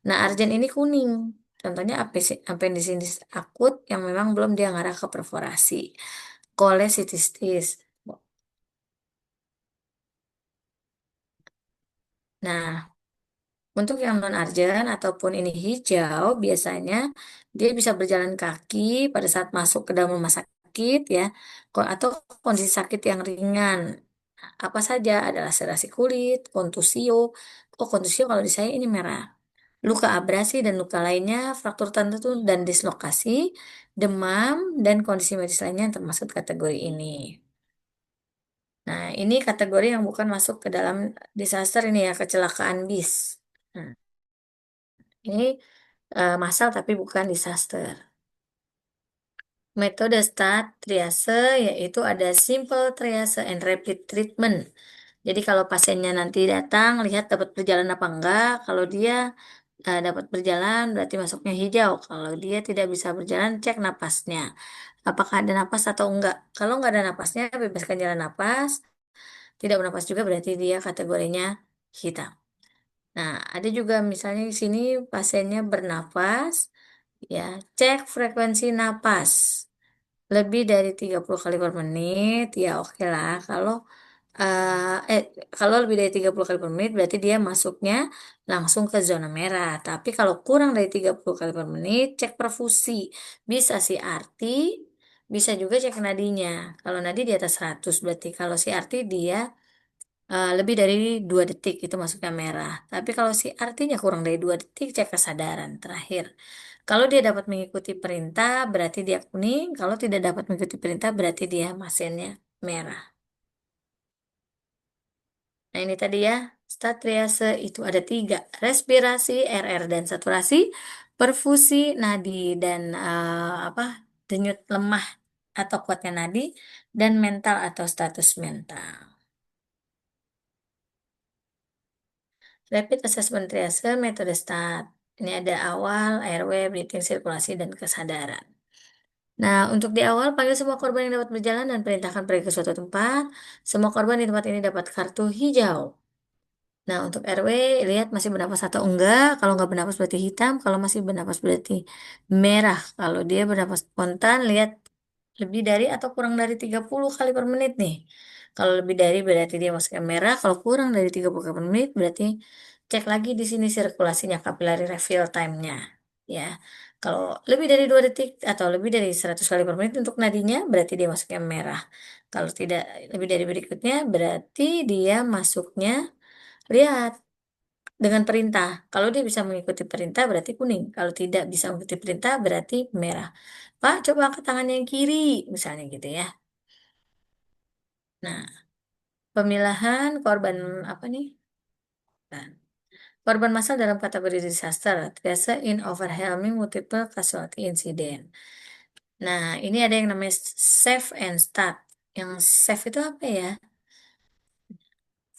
[SPEAKER 1] Nah, Arjen ini kuning. Contohnya appendicitis akut yang memang belum dia ngarah ke perforasi. Kolesitistis. Nah, untuk yang non-Arjen ataupun ini hijau, biasanya dia bisa berjalan kaki pada saat masuk ke dalam rumah sakit, ya, atau kondisi sakit yang ringan. Apa saja adalah laserasi kulit, kontusio. Oh, kontusio kalau di saya ini merah. Luka abrasi dan luka lainnya, fraktur tertentu dan dislokasi, demam, dan kondisi medis lainnya yang termasuk kategori ini. Nah, ini kategori yang bukan masuk ke dalam disaster ini ya, kecelakaan bis. Nah, ini massal tapi bukan disaster. Metode start triase yaitu ada simple triase and rapid treatment. Jadi kalau pasiennya nanti datang, lihat dapat berjalan apa enggak. Kalau dia dapat berjalan, berarti masuknya hijau. Kalau dia tidak bisa berjalan, cek napasnya. Apakah ada napas atau enggak. Kalau enggak ada napasnya, bebaskan jalan napas. Tidak bernapas juga berarti dia kategorinya hitam. Nah, ada juga misalnya di sini pasiennya bernapas, ya, cek frekuensi napas. Lebih dari 30 kali per menit, ya oke lah. Eh, eh, kalau lebih dari 30 kali per menit berarti dia masuknya langsung ke zona merah. Tapi kalau kurang dari 30 kali per menit, cek perfusi. Bisa CRT, bisa juga cek nadinya. Kalau nadi di atas 100 berarti kalau CRT dia lebih dari 2 detik itu masuknya merah. Tapi kalau CRT-nya kurang dari 2 detik, cek kesadaran terakhir. Kalau dia dapat mengikuti perintah, berarti dia kuning. Kalau tidak dapat mengikuti perintah, berarti dia mesinnya merah. Nah, ini tadi ya, stat triase itu ada 3. Respirasi, RR, dan saturasi. Perfusi, nadi, dan denyut lemah atau kuatnya nadi. Dan mental atau status mental. Rapid Assessment Triase, metode STAT. Ini ada awal, airway, breathing, sirkulasi, dan kesadaran. Nah, untuk di awal, panggil semua korban yang dapat berjalan dan perintahkan pergi ke suatu tempat. Semua korban di tempat ini dapat kartu hijau. Nah, untuk RW, lihat masih bernapas atau enggak. Kalau enggak bernapas berarti hitam. Kalau masih bernapas berarti merah. Kalau dia bernapas spontan, lihat lebih dari atau kurang dari 30 kali per menit nih. Kalau lebih dari berarti dia masuknya merah. Kalau kurang dari 30 kali per menit berarti cek lagi di sini sirkulasinya, capillary refill time-nya. Ya. Kalau lebih dari 2 detik atau lebih dari 100 kali per menit untuk nadinya berarti dia masuknya merah. Kalau tidak lebih dari berikutnya berarti dia masuknya, lihat, dengan perintah. Kalau dia bisa mengikuti perintah berarti kuning. Kalau tidak bisa mengikuti perintah berarti merah. Pak, coba angkat tangannya yang kiri, misalnya gitu ya. Nah, pemilahan korban apa nih? Nah, korban massal dalam kategori disaster, triase in overwhelming multiple casualty incident. Nah, ini ada yang namanya save and start. Yang save itu apa ya?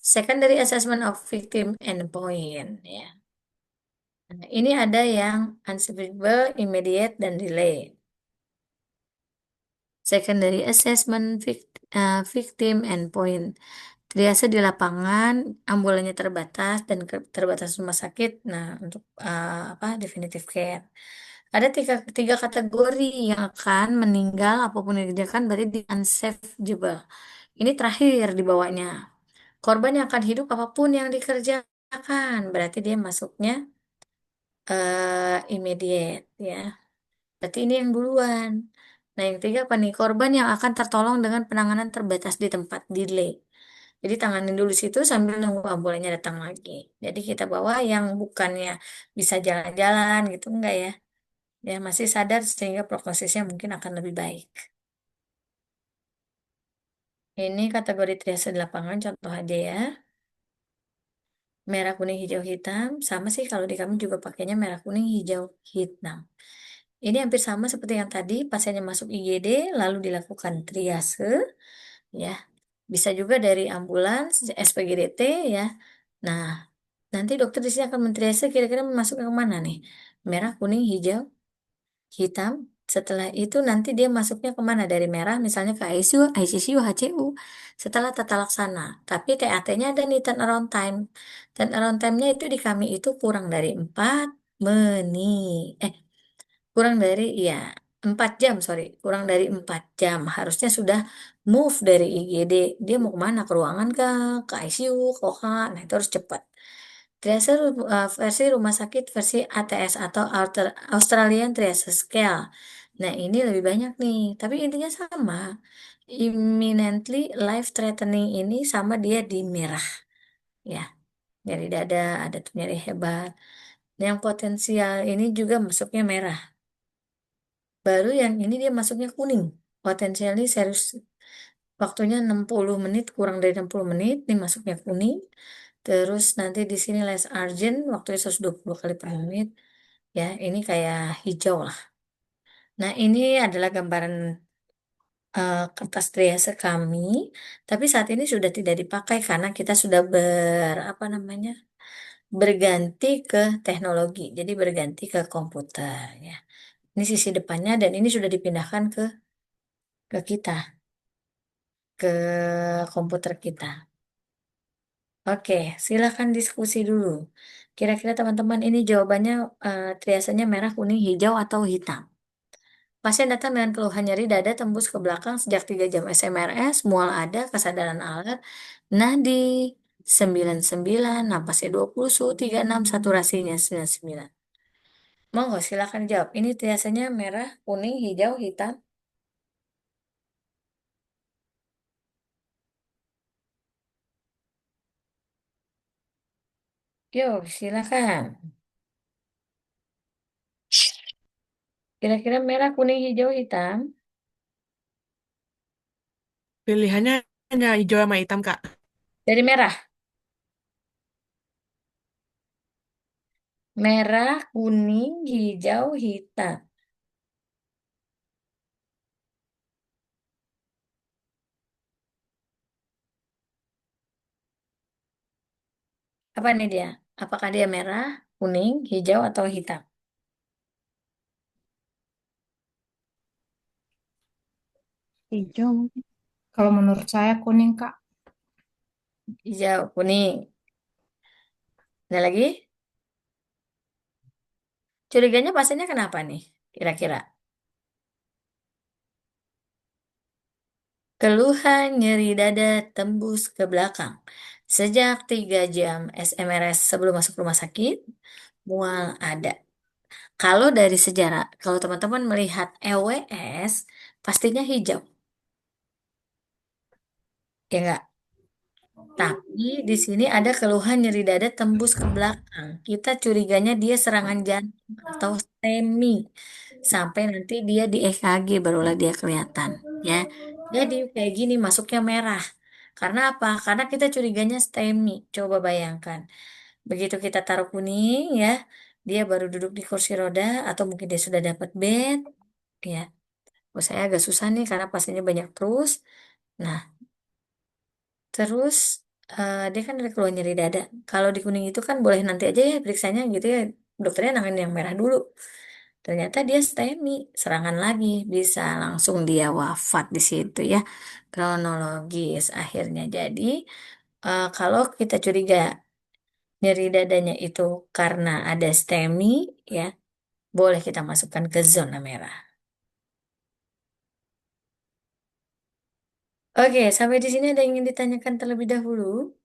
[SPEAKER 1] Secondary assessment of victim endpoint, ya. Nah, ini ada yang unsurvivable, immediate, dan delay. Secondary assessment victim endpoint. Triase di lapangan, ambulannya terbatas dan terbatas rumah sakit. Nah, untuk definitive care. Ada tiga kategori yang akan meninggal apapun yang dikerjakan berarti di unsavable. Ini terakhir di bawahnya. Korban yang akan hidup apapun yang dikerjakan berarti dia masuknya immediate, ya. Berarti ini yang duluan. Nah, yang ketiga apa nih? Korban yang akan tertolong dengan penanganan terbatas di tempat delay. Jadi tanganin dulu situ sambil nunggu ambulannya datang lagi. Jadi kita bawa yang bukannya bisa jalan-jalan gitu, enggak ya. Ya masih sadar sehingga prognosisnya mungkin akan lebih baik. Ini kategori triase di lapangan contoh aja ya. Merah, kuning, hijau, hitam. Sama sih kalau di kami juga pakainya merah, kuning, hijau, hitam. Ini hampir sama seperti yang tadi, pasiennya masuk IGD, lalu dilakukan triase, ya. Bisa juga dari ambulans, SPGDT, ya. Nah, nanti dokter di sini akan mentriase kira-kira masuk ke mana nih? Merah, kuning, hijau, hitam, Setelah itu nanti dia masuknya kemana? Dari merah misalnya ke ICU, ICCU, HCU. Setelah tata laksana. Tapi TAT-nya ada nih turnaround time. Turnaround time-nya itu di kami itu kurang dari 4 menit. Kurang dari, ya, 4 jam, sorry. Kurang dari 4 jam. Harusnya sudah move dari IGD. Dia mau kemana? Ke ruangan ke ICU, ke OH. Nah, itu harus cepat. Triase versi rumah sakit versi ATS atau Australian Triage Scale. Nah, ini lebih banyak nih, tapi intinya sama. Imminently life threatening ini sama dia di merah, ya. Nyeri dada, ada tuh nyeri hebat. Yang potensial ini juga masuknya merah. Baru yang ini dia masuknya kuning. Potensialnya serius. Waktunya 60 menit, kurang dari 60 menit, ini masuknya kuning. Terus nanti di sini less urgent, waktunya 120 kali per menit. Ya, ini kayak hijau lah. Nah, ini adalah gambaran kertas triase kami, tapi saat ini sudah tidak dipakai karena kita sudah apa namanya, berganti ke teknologi, jadi berganti ke komputer ya. Ini sisi depannya dan ini sudah dipindahkan ke kita, ke komputer kita. Oke, silakan diskusi dulu. Kira-kira teman-teman ini jawabannya triasenya merah, kuning, hijau, atau hitam? Pasien datang dengan keluhan nyeri dada tembus ke belakang sejak 3 jam SMRS, mual ada, kesadaran alat, nadi 99, napasnya 20, suhu 36, saturasinya 99. Monggo silakan jawab. Ini triasenya merah, kuning, hijau, hitam. Yuk, silakan. Kira-kira merah, kuning, hijau, hitam.
[SPEAKER 3] Pilihannya hanya hijau sama hitam, Kak.
[SPEAKER 1] Dari merah. Merah, kuning, hijau, hitam. Apa nih dia? Apakah dia merah, kuning, hijau, atau hitam?
[SPEAKER 4] Hijau mungkin. Kalau menurut saya kuning, Kak.
[SPEAKER 1] Hijau, kuning. Ada lagi? Curiganya pasiennya kenapa nih? Kira-kira. Keluhan nyeri dada tembus ke belakang. Sejak 3 jam SMRS sebelum masuk rumah sakit, mual ada. Kalau dari sejarah, kalau teman-teman melihat EWS, pastinya hijau. Ya enggak? Tapi di sini ada keluhan nyeri dada tembus ke belakang. Kita curiganya dia serangan jantung atau STEMI. Sampai nanti dia di EKG barulah dia kelihatan. Ya, jadi kayak gini masuknya merah. Karena apa? Karena kita curiganya STEMI. Coba bayangkan. Begitu kita taruh kuning ya, dia baru duduk di kursi roda atau mungkin dia sudah dapat bed. Ya, oh, saya agak susah nih karena pasiennya banyak terus. Nah, terus dia kan ada keluhan nyeri dada. Kalau di kuning itu kan boleh nanti aja ya periksanya gitu ya. Dokternya nanganin yang merah dulu. Ternyata dia STEMI, serangan lagi, bisa langsung dia wafat di situ ya. Kronologis akhirnya. Jadi kalau kita curiga nyeri dadanya itu karena ada STEMI ya, boleh kita masukkan ke zona merah. Oke, sampai di sini ada yang ingin ditanyakan terlebih dahulu.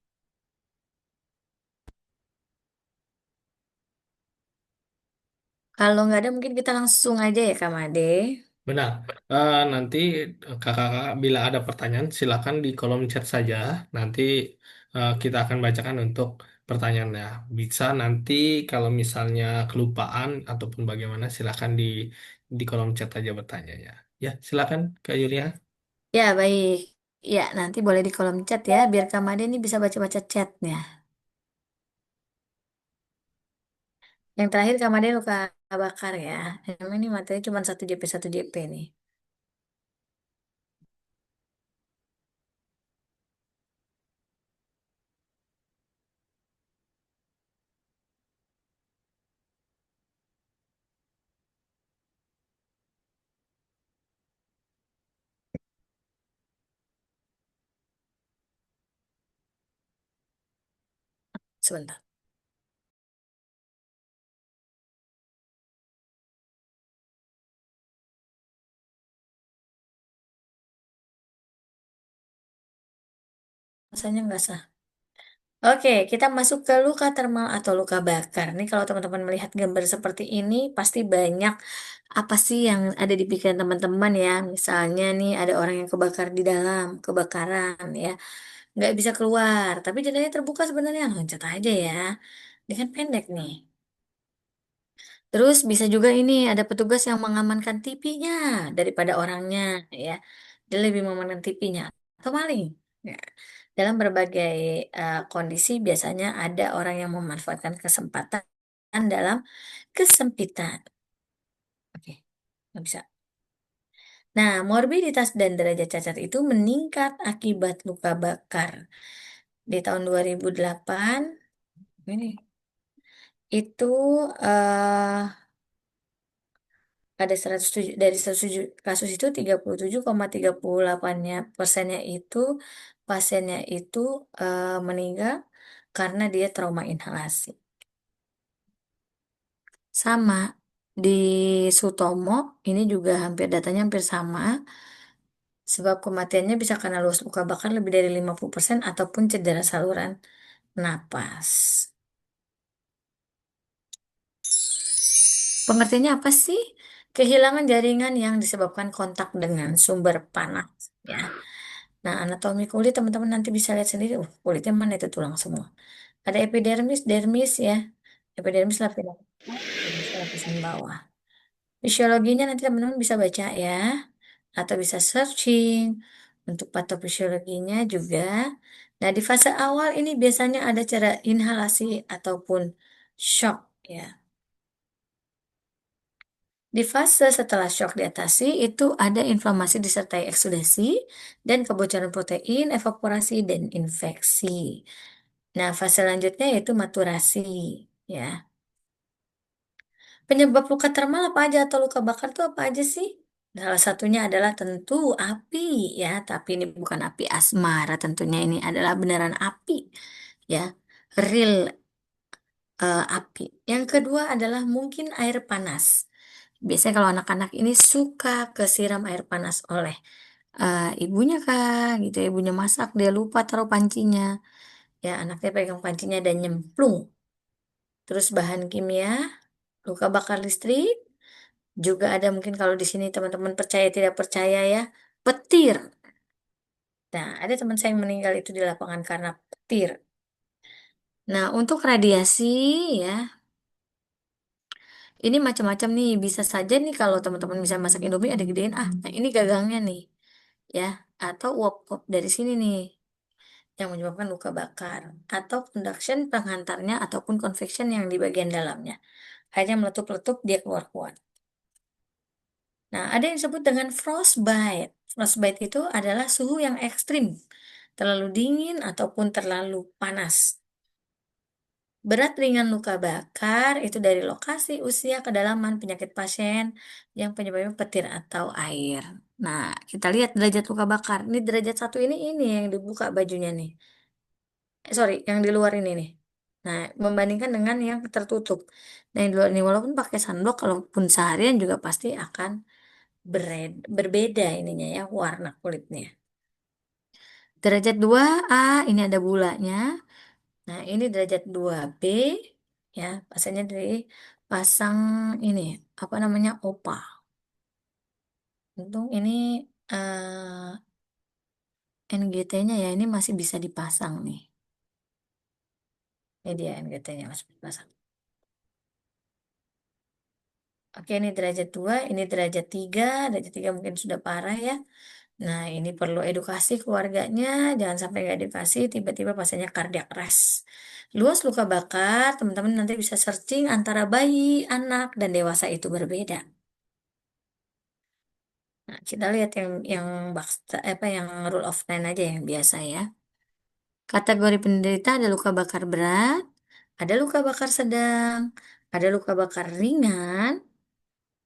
[SPEAKER 1] Kalau nggak ada mungkin kita langsung aja ya Kak Made.
[SPEAKER 2] Benar. Nanti kakak-kakak bila ada pertanyaan silakan di kolom chat saja. Nanti kita akan bacakan untuk pertanyaannya. Bisa nanti kalau misalnya kelupaan ataupun bagaimana silakan di kolom chat aja bertanyanya. Ya, silakan Kak Yulia.
[SPEAKER 1] Ya, baik. Ya, nanti boleh di kolom chat ya, biar Kak Made ini bisa baca-baca chatnya. Yang terakhir Kak Made luka bakar ya. Yang ini materinya cuma 1 JP 1 JP nih. sebentar. Rasanya nggak sah. Oke, kita masuk ke luka termal atau luka bakar. Nih kalau teman-teman melihat gambar seperti ini, pasti banyak apa sih yang ada di pikiran teman-teman ya. Misalnya nih ada orang yang kebakar di dalam, kebakaran ya, nggak bisa keluar. Tapi jendelanya terbuka sebenarnya, loncat aja ya. Ini kan pendek nih. Terus bisa juga ini ada petugas yang mengamankan TV-nya daripada orangnya ya. Dia lebih mengamankan TV-nya atau maling. Ya. Dalam berbagai kondisi biasanya ada orang yang memanfaatkan kesempatan dalam kesempitan. Oke, nggak bisa. Nah, morbiditas dan derajat cacat itu meningkat akibat luka bakar. Di tahun 2008 ini itu eh ada 107 dari 107 kasus itu 37,38-nya persennya itu pasiennya itu meninggal karena dia trauma inhalasi. Sama di Sutomo ini juga hampir datanya hampir sama. Sebab kematiannya bisa karena luka bakar lebih dari 50% ataupun cedera saluran napas. Pengertiannya apa sih? Kehilangan jaringan yang disebabkan kontak dengan sumber panas, ya. Nah, anatomi kulit teman-teman nanti bisa lihat sendiri. Kulitnya mana itu tulang semua. Ada epidermis, dermis ya. Epidermis lapisan atas, dermis lapisan bawah. Fisiologinya nanti teman-teman bisa baca ya, atau bisa searching untuk patofisiologinya juga. Nah, di fase awal ini biasanya ada cara inhalasi ataupun shock ya. Di fase setelah shock diatasi itu ada inflamasi disertai eksudasi dan kebocoran protein, evaporasi dan infeksi. Nah, fase selanjutnya yaitu maturasi ya. Penyebab luka termal apa aja atau luka bakar itu apa aja sih? Salah satunya adalah tentu api ya, tapi ini bukan api asmara, tentunya ini adalah beneran api ya, real api. Yang kedua adalah mungkin air panas. Biasanya kalau anak-anak ini suka kesiram air panas oleh ibunya kah gitu ya, ibunya masak dia lupa taruh pancinya. Ya, anaknya pegang pancinya dan nyemplung. Terus bahan kimia, luka bakar listrik, juga ada mungkin kalau di sini teman-teman percaya tidak percaya ya, petir. Nah, ada teman saya yang meninggal itu di lapangan karena petir. Nah, untuk radiasi ya, ini macam-macam nih. Bisa saja nih kalau teman-teman bisa masak Indomie ada gedein, nah ini gagangnya nih ya. Atau uap-uap dari sini nih yang menyebabkan luka bakar. Atau conduction penghantarnya ataupun convection yang di bagian dalamnya. Akhirnya meletup-letup dia keluar-keluar. Nah, ada yang disebut dengan frostbite. Frostbite itu adalah suhu yang ekstrim, terlalu dingin ataupun terlalu panas. Berat ringan luka bakar itu dari lokasi, usia, kedalaman penyakit pasien yang penyebabnya petir atau air. Nah, kita lihat derajat luka bakar. Ini derajat satu ini yang dibuka bajunya nih. Sorry, yang di luar ini nih. Nah, membandingkan dengan yang tertutup. Nah, yang di luar ini walaupun pakai sunblock, kalaupun seharian juga pasti akan berbeda ininya ya warna kulitnya. Derajat 2A ini ada bulanya. Nah, ini derajat 2B ya, pasangnya dari pasang ini apa namanya OPA. Untung ini NGT-nya ya ini masih bisa dipasang nih. Ini dia NGT-nya masih dipasang. Oke, ini derajat 2, ini derajat 3. Derajat 3 mungkin sudah parah ya. Nah, ini perlu edukasi keluarganya, jangan sampai nggak edukasi, tiba-tiba pasiennya kardiak arrest. Luas luka bakar, teman-teman nanti bisa searching antara bayi, anak, dan dewasa itu berbeda. Nah, kita lihat yang rule of nine aja yang biasa ya. Kategori penderita ada luka bakar berat, ada luka bakar sedang, ada luka bakar ringan.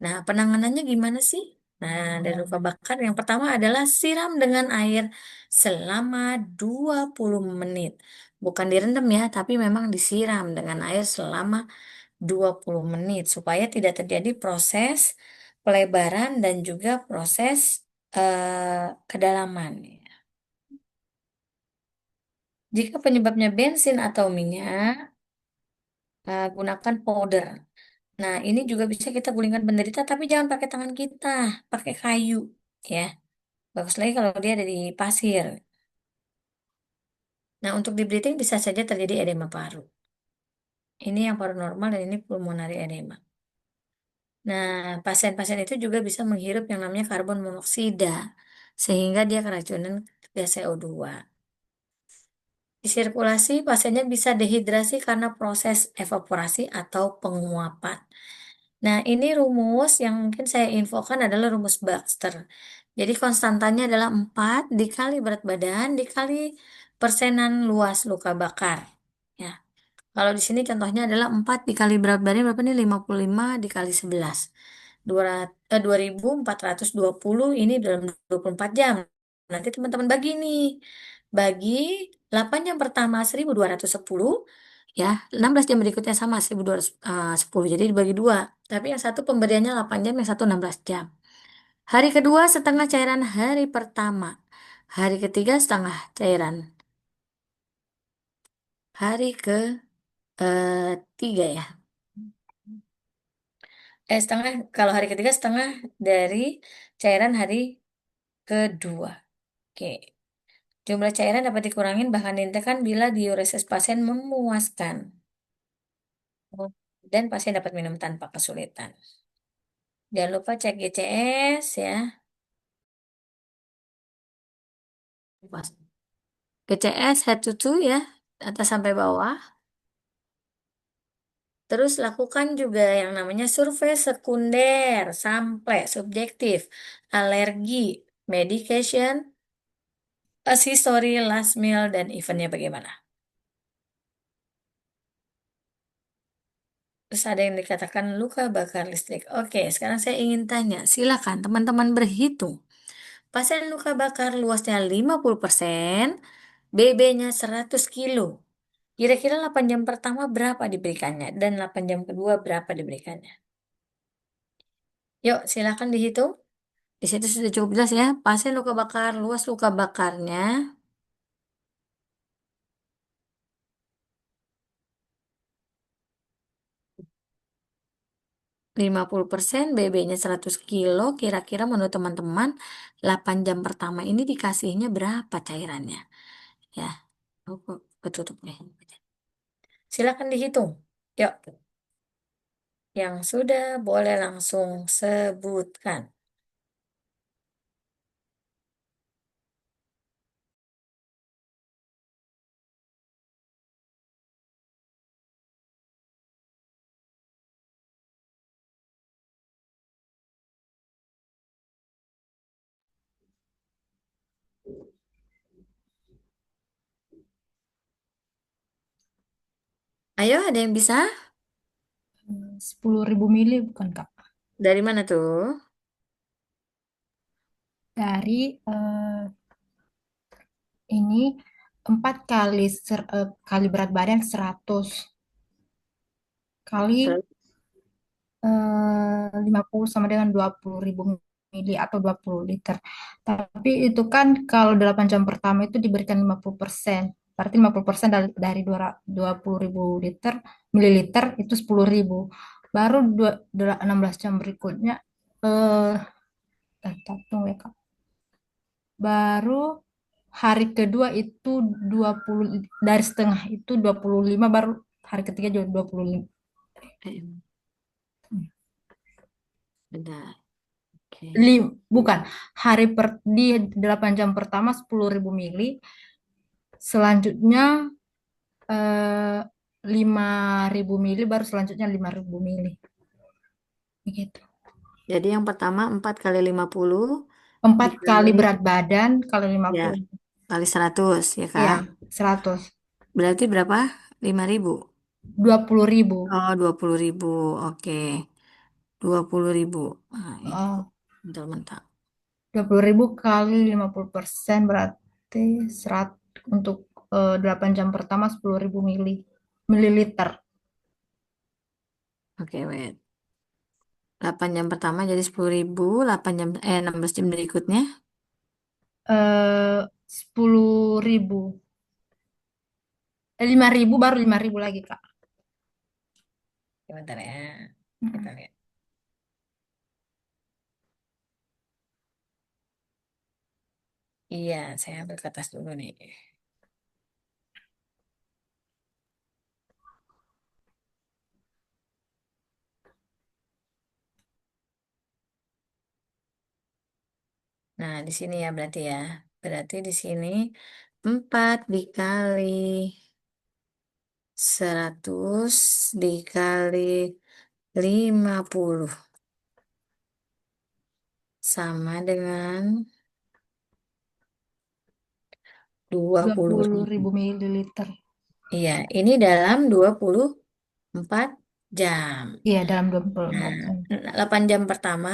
[SPEAKER 1] Nah, penanganannya gimana sih? Nah, dari luka bakar yang pertama adalah siram dengan air selama 20 menit. Bukan direndam ya, tapi memang disiram dengan air selama 20 menit supaya tidak terjadi proses pelebaran dan juga proses kedalaman. Jika penyebabnya bensin atau minyak, gunakan powder. Nah, ini juga bisa kita gulingkan penderita, tapi jangan pakai tangan kita, pakai kayu, ya. Bagus lagi kalau dia ada di pasir. Nah, untuk di breathing bisa saja terjadi edema paru. Ini yang paru normal dan ini pulmonary edema. Nah, pasien-pasien itu juga bisa menghirup yang namanya karbon monoksida, sehingga dia keracunan gas CO2. Di sirkulasi, pasiennya bisa dehidrasi karena proses evaporasi atau penguapan. Nah, ini rumus yang mungkin saya infokan adalah rumus Baxter. Jadi konstantannya adalah 4 dikali berat badan dikali persenan luas luka bakar. Ya. Kalau di sini contohnya adalah 4 dikali berat badan berapa nih? 55 dikali 11. 2420 ini dalam 24 jam. Nanti teman-teman bagi nih. Bagi 8 jam pertama 1210, ya 16 jam berikutnya sama 1210. Jadi dibagi dua. Tapi yang satu pemberiannya 8 jam, yang satu 16 jam. Hari kedua setengah cairan hari pertama. Hari ketiga setengah cairan hari ke tiga ya. Setengah, kalau hari ketiga setengah dari cairan hari kedua. Oke. Jumlah cairan dapat dikurangin bahkan dihentikan bila diuresis pasien memuaskan. Dan pasien dapat minum tanpa kesulitan. Jangan lupa cek GCS ya. GCS head to toe ya, atas sampai bawah. Terus lakukan juga yang namanya survei sekunder sampai subjektif, alergi, medication, history, last meal, dan eventnya bagaimana. Terus ada yang dikatakan luka bakar listrik. Oke, sekarang saya ingin tanya, silakan teman-teman berhitung. Pasien luka bakar luasnya 50%, BB-nya 100 kilo. Kira-kira 8 jam pertama berapa diberikannya dan 8 jam kedua berapa diberikannya? Yuk, silakan dihitung. Di situ sudah cukup jelas ya. Pasien luka bakar, luas luka bakarnya 50%, BB-nya 100 kilo. Kira-kira menurut teman-teman 8 jam pertama ini dikasihnya berapa cairannya? Ya, aku ketutup nih. Silakan dihitung. Yuk, yang sudah boleh langsung sebutkan. Ayo, ada yang bisa?
[SPEAKER 4] 10.000 mili bukan Kak?
[SPEAKER 1] Dari mana tuh?
[SPEAKER 4] Dari ini 4 kali kali berat badan 100 kali
[SPEAKER 1] Terus,
[SPEAKER 4] 50 sama dengan 20.000 mili atau 20 liter. Tapi itu kan kalau 8 jam pertama itu diberikan 50%. Berarti 50% dari 20.000 liter, mililiter itu 10.000. Baru 16 jam berikutnya eh tunggu ya Kak. Baru hari kedua itu 20 dari setengah itu 25, baru hari ketiga juga 25.
[SPEAKER 1] eh, bentar. Oke.
[SPEAKER 4] Bukan, di 8 jam pertama 10.000 mili, selanjutnya eh, 5.000 mili, baru selanjutnya 5.000 mili. Begitu.
[SPEAKER 1] Jadi yang pertama 4 kali 50
[SPEAKER 4] 4 kali
[SPEAKER 1] dikali
[SPEAKER 4] berat badan kali
[SPEAKER 1] ya
[SPEAKER 4] 50.
[SPEAKER 1] kali 100 ya
[SPEAKER 4] Iya,
[SPEAKER 1] Kak.
[SPEAKER 4] 100.
[SPEAKER 1] Berarti berapa? 5.000.
[SPEAKER 4] 20.000.
[SPEAKER 1] Oh, 20.000. Oke. 20.000. Nah, ini.
[SPEAKER 4] Oh.
[SPEAKER 1] Mentah-mentah.
[SPEAKER 4] 20.000 kali 50% berarti untuk 8 jam pertama 10.000 mililiter.
[SPEAKER 1] Oke, wait. 8 jam pertama jadi 10.000, 8 jam 16 jam berikutnya.
[SPEAKER 4] 10.000. 5.000 baru 5.000 lagi, Kak.
[SPEAKER 1] Sebentar ya. Kita
[SPEAKER 4] Mm.
[SPEAKER 1] lihat. Iya, saya ambil ke atas dulu nih. Nah, di sini ya berarti ya. Berarti di sini 4 dikali 100 dikali 50 sama dengan dua
[SPEAKER 4] dua
[SPEAKER 1] puluh
[SPEAKER 4] puluh
[SPEAKER 1] ribu.
[SPEAKER 4] ribu mililiter.
[SPEAKER 1] Iya, ini dalam 24 jam.
[SPEAKER 4] Iya, dalam 24
[SPEAKER 1] Nah,
[SPEAKER 4] jam.
[SPEAKER 1] 8 jam pertama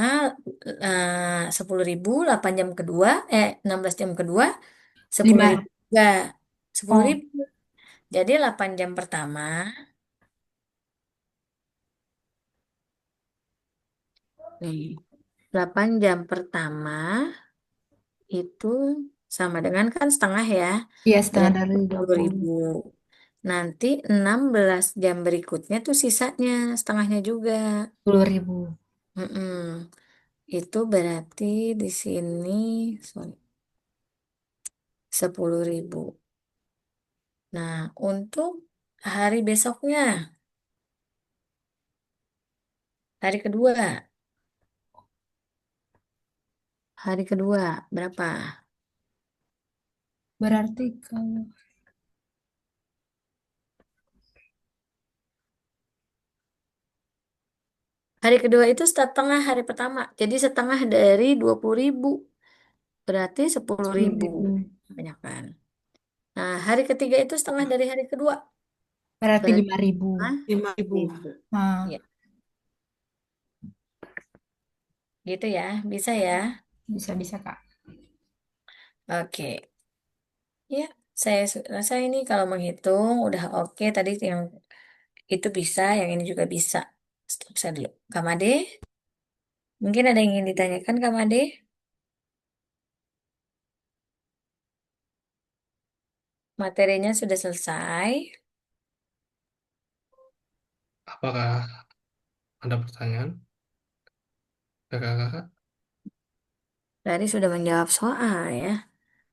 [SPEAKER 1] 10.000, 8 jam kedua 16 jam kedua sepuluh
[SPEAKER 4] 5.
[SPEAKER 1] ribu juga. sepuluh
[SPEAKER 4] Oh,
[SPEAKER 1] ribu. Jadi 8 jam pertama nih, 8 jam pertama itu sama dengan kan setengah ya.
[SPEAKER 4] iya setengah
[SPEAKER 1] Berarti
[SPEAKER 4] dari 20.
[SPEAKER 1] 10.000. Nanti 16 jam berikutnya tuh sisanya setengahnya juga.
[SPEAKER 4] 10.000.
[SPEAKER 1] Mm-mm. Itu berarti di sini sorry, 10.000. Nah, untuk hari besoknya, hari kedua, hari kedua berapa?
[SPEAKER 4] Berarti kalau
[SPEAKER 1] Hari kedua itu setengah hari pertama. Jadi setengah dari 20.000. Berarti sepuluh
[SPEAKER 4] sepuluh
[SPEAKER 1] ribu.
[SPEAKER 4] ribu
[SPEAKER 1] Banyak kan? Nah, hari ketiga itu setengah dari hari kedua.
[SPEAKER 4] Berarti
[SPEAKER 1] Berarti
[SPEAKER 4] 5.000.
[SPEAKER 1] setengah
[SPEAKER 3] 5.000.
[SPEAKER 1] ribu.
[SPEAKER 4] Nah,
[SPEAKER 1] Ya, gitu ya. Bisa ya.
[SPEAKER 4] bisa-bisa, Kak.
[SPEAKER 1] Oke. Ya, saya rasa ini kalau menghitung udah oke. Tadi yang itu bisa, yang ini juga bisa. Stop saya dulu. Kamade, mungkin ada yang ingin ditanyakan Kamade? Materinya sudah selesai.
[SPEAKER 2] Apakah ada pertanyaan, kakak-kakak?
[SPEAKER 1] Tadi sudah menjawab soal ya.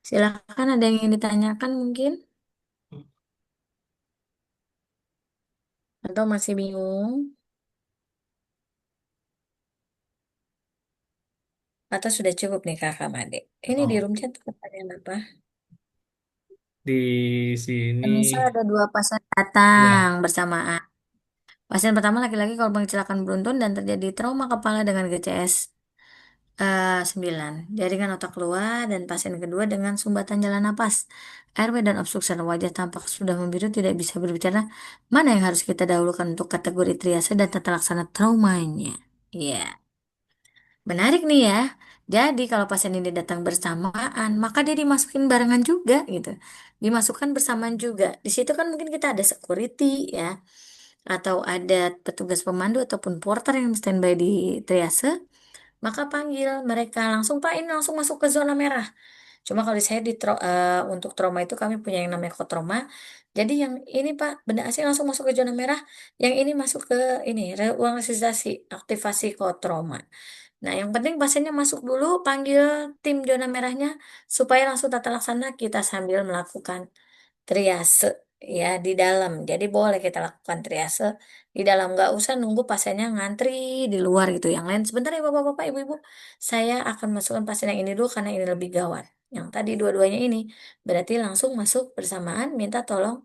[SPEAKER 1] Silakan ada yang ingin ditanyakan mungkin? Atau masih bingung? Atau sudah cukup nih Kakak Made? Ini di
[SPEAKER 2] Oh,
[SPEAKER 1] room chat pertanyaan apa?
[SPEAKER 2] di sini,
[SPEAKER 1] Misal ada dua pasien datang
[SPEAKER 2] ya,
[SPEAKER 1] bersamaan. Pasien pertama laki-laki korban kecelakaan beruntun dan terjadi trauma kepala dengan GCS 9, jaringan otak keluar, dan pasien kedua dengan sumbatan jalan napas, airway dan obstruksi wajah tampak sudah membiru, tidak bisa berbicara. Mana yang harus kita dahulukan untuk kategori triase dan tata laksana traumanya? Iya. Menarik nih ya. Jadi kalau pasien ini datang bersamaan, maka dia dimasukin barengan juga gitu. Dimasukkan bersamaan juga. Di situ kan mungkin kita ada security ya, atau ada petugas pemandu ataupun porter yang standby di triase, maka panggil mereka langsung, Pak, ini langsung masuk ke zona merah. Cuma kalau di saya untuk trauma itu kami punya yang namanya kotrauma. Jadi yang ini Pak, benda asing langsung masuk ke zona merah, yang ini masuk ke ini ruang resusitasi, aktivasi kotrauma. Nah, yang penting pasiennya masuk dulu, panggil tim zona merahnya supaya langsung tata laksana kita sambil melakukan triase ya di dalam. Jadi boleh kita lakukan triase di dalam, nggak usah nunggu pasiennya ngantri di luar gitu. Yang lain sebentar ya Bapak-bapak, Ibu-ibu. Saya akan masukkan pasien yang ini dulu karena ini lebih gawat. Yang tadi dua-duanya ini berarti langsung masuk bersamaan, minta tolong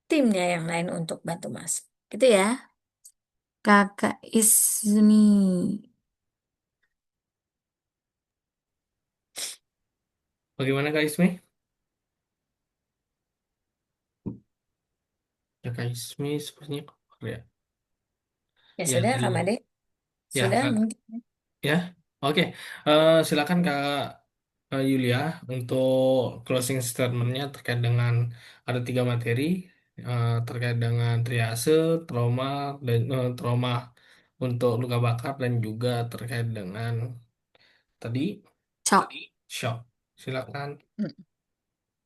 [SPEAKER 1] timnya yang lain untuk bantu masuk. Gitu ya. Kakak Ismi.
[SPEAKER 2] bagaimana Kak Ismi? Ya Kak Ismi sepertinya ya.
[SPEAKER 1] Ya
[SPEAKER 2] Ya
[SPEAKER 1] sudah,
[SPEAKER 2] tadi,
[SPEAKER 1] Kak Made.
[SPEAKER 2] ya
[SPEAKER 1] Sudah
[SPEAKER 2] Kak,
[SPEAKER 1] mungkin.
[SPEAKER 2] ya. Oke, silakan Kak Yulia untuk closing statementnya terkait dengan ada 3 materi terkait dengan triase, trauma dan trauma untuk luka bakar dan juga terkait dengan tadi
[SPEAKER 1] Cok.
[SPEAKER 2] shock. Silakan.
[SPEAKER 1] Mm.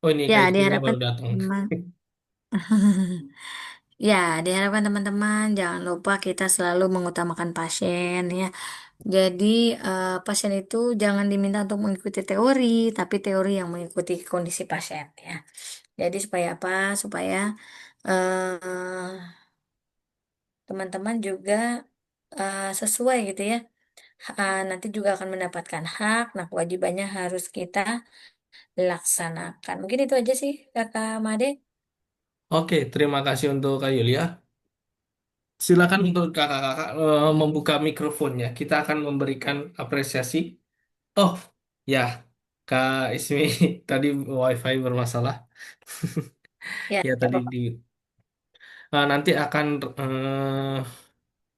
[SPEAKER 2] Oh ini
[SPEAKER 1] Ya,
[SPEAKER 2] Kak Yulia
[SPEAKER 1] diharapkan
[SPEAKER 2] baru datang.
[SPEAKER 1] teman. Ya, diharapkan teman-teman jangan lupa kita selalu mengutamakan pasien ya. Jadi pasien itu jangan diminta untuk mengikuti teori, tapi teori yang mengikuti kondisi pasien ya. Jadi supaya apa? Supaya teman-teman juga sesuai gitu ya. Nanti juga akan mendapatkan hak. Nah, kewajibannya harus kita laksanakan. Mungkin itu aja sih, Kakak Made.
[SPEAKER 2] Oke, terima kasih untuk Kak Yulia. Silakan untuk kakak-kakak membuka mikrofonnya. Kita akan memberikan apresiasi. Oh, ya, Kak Ismi tadi WiFi bermasalah.
[SPEAKER 1] Ya,
[SPEAKER 2] Ya
[SPEAKER 1] nggak
[SPEAKER 2] tadi
[SPEAKER 1] apa-apa.
[SPEAKER 2] nanti akan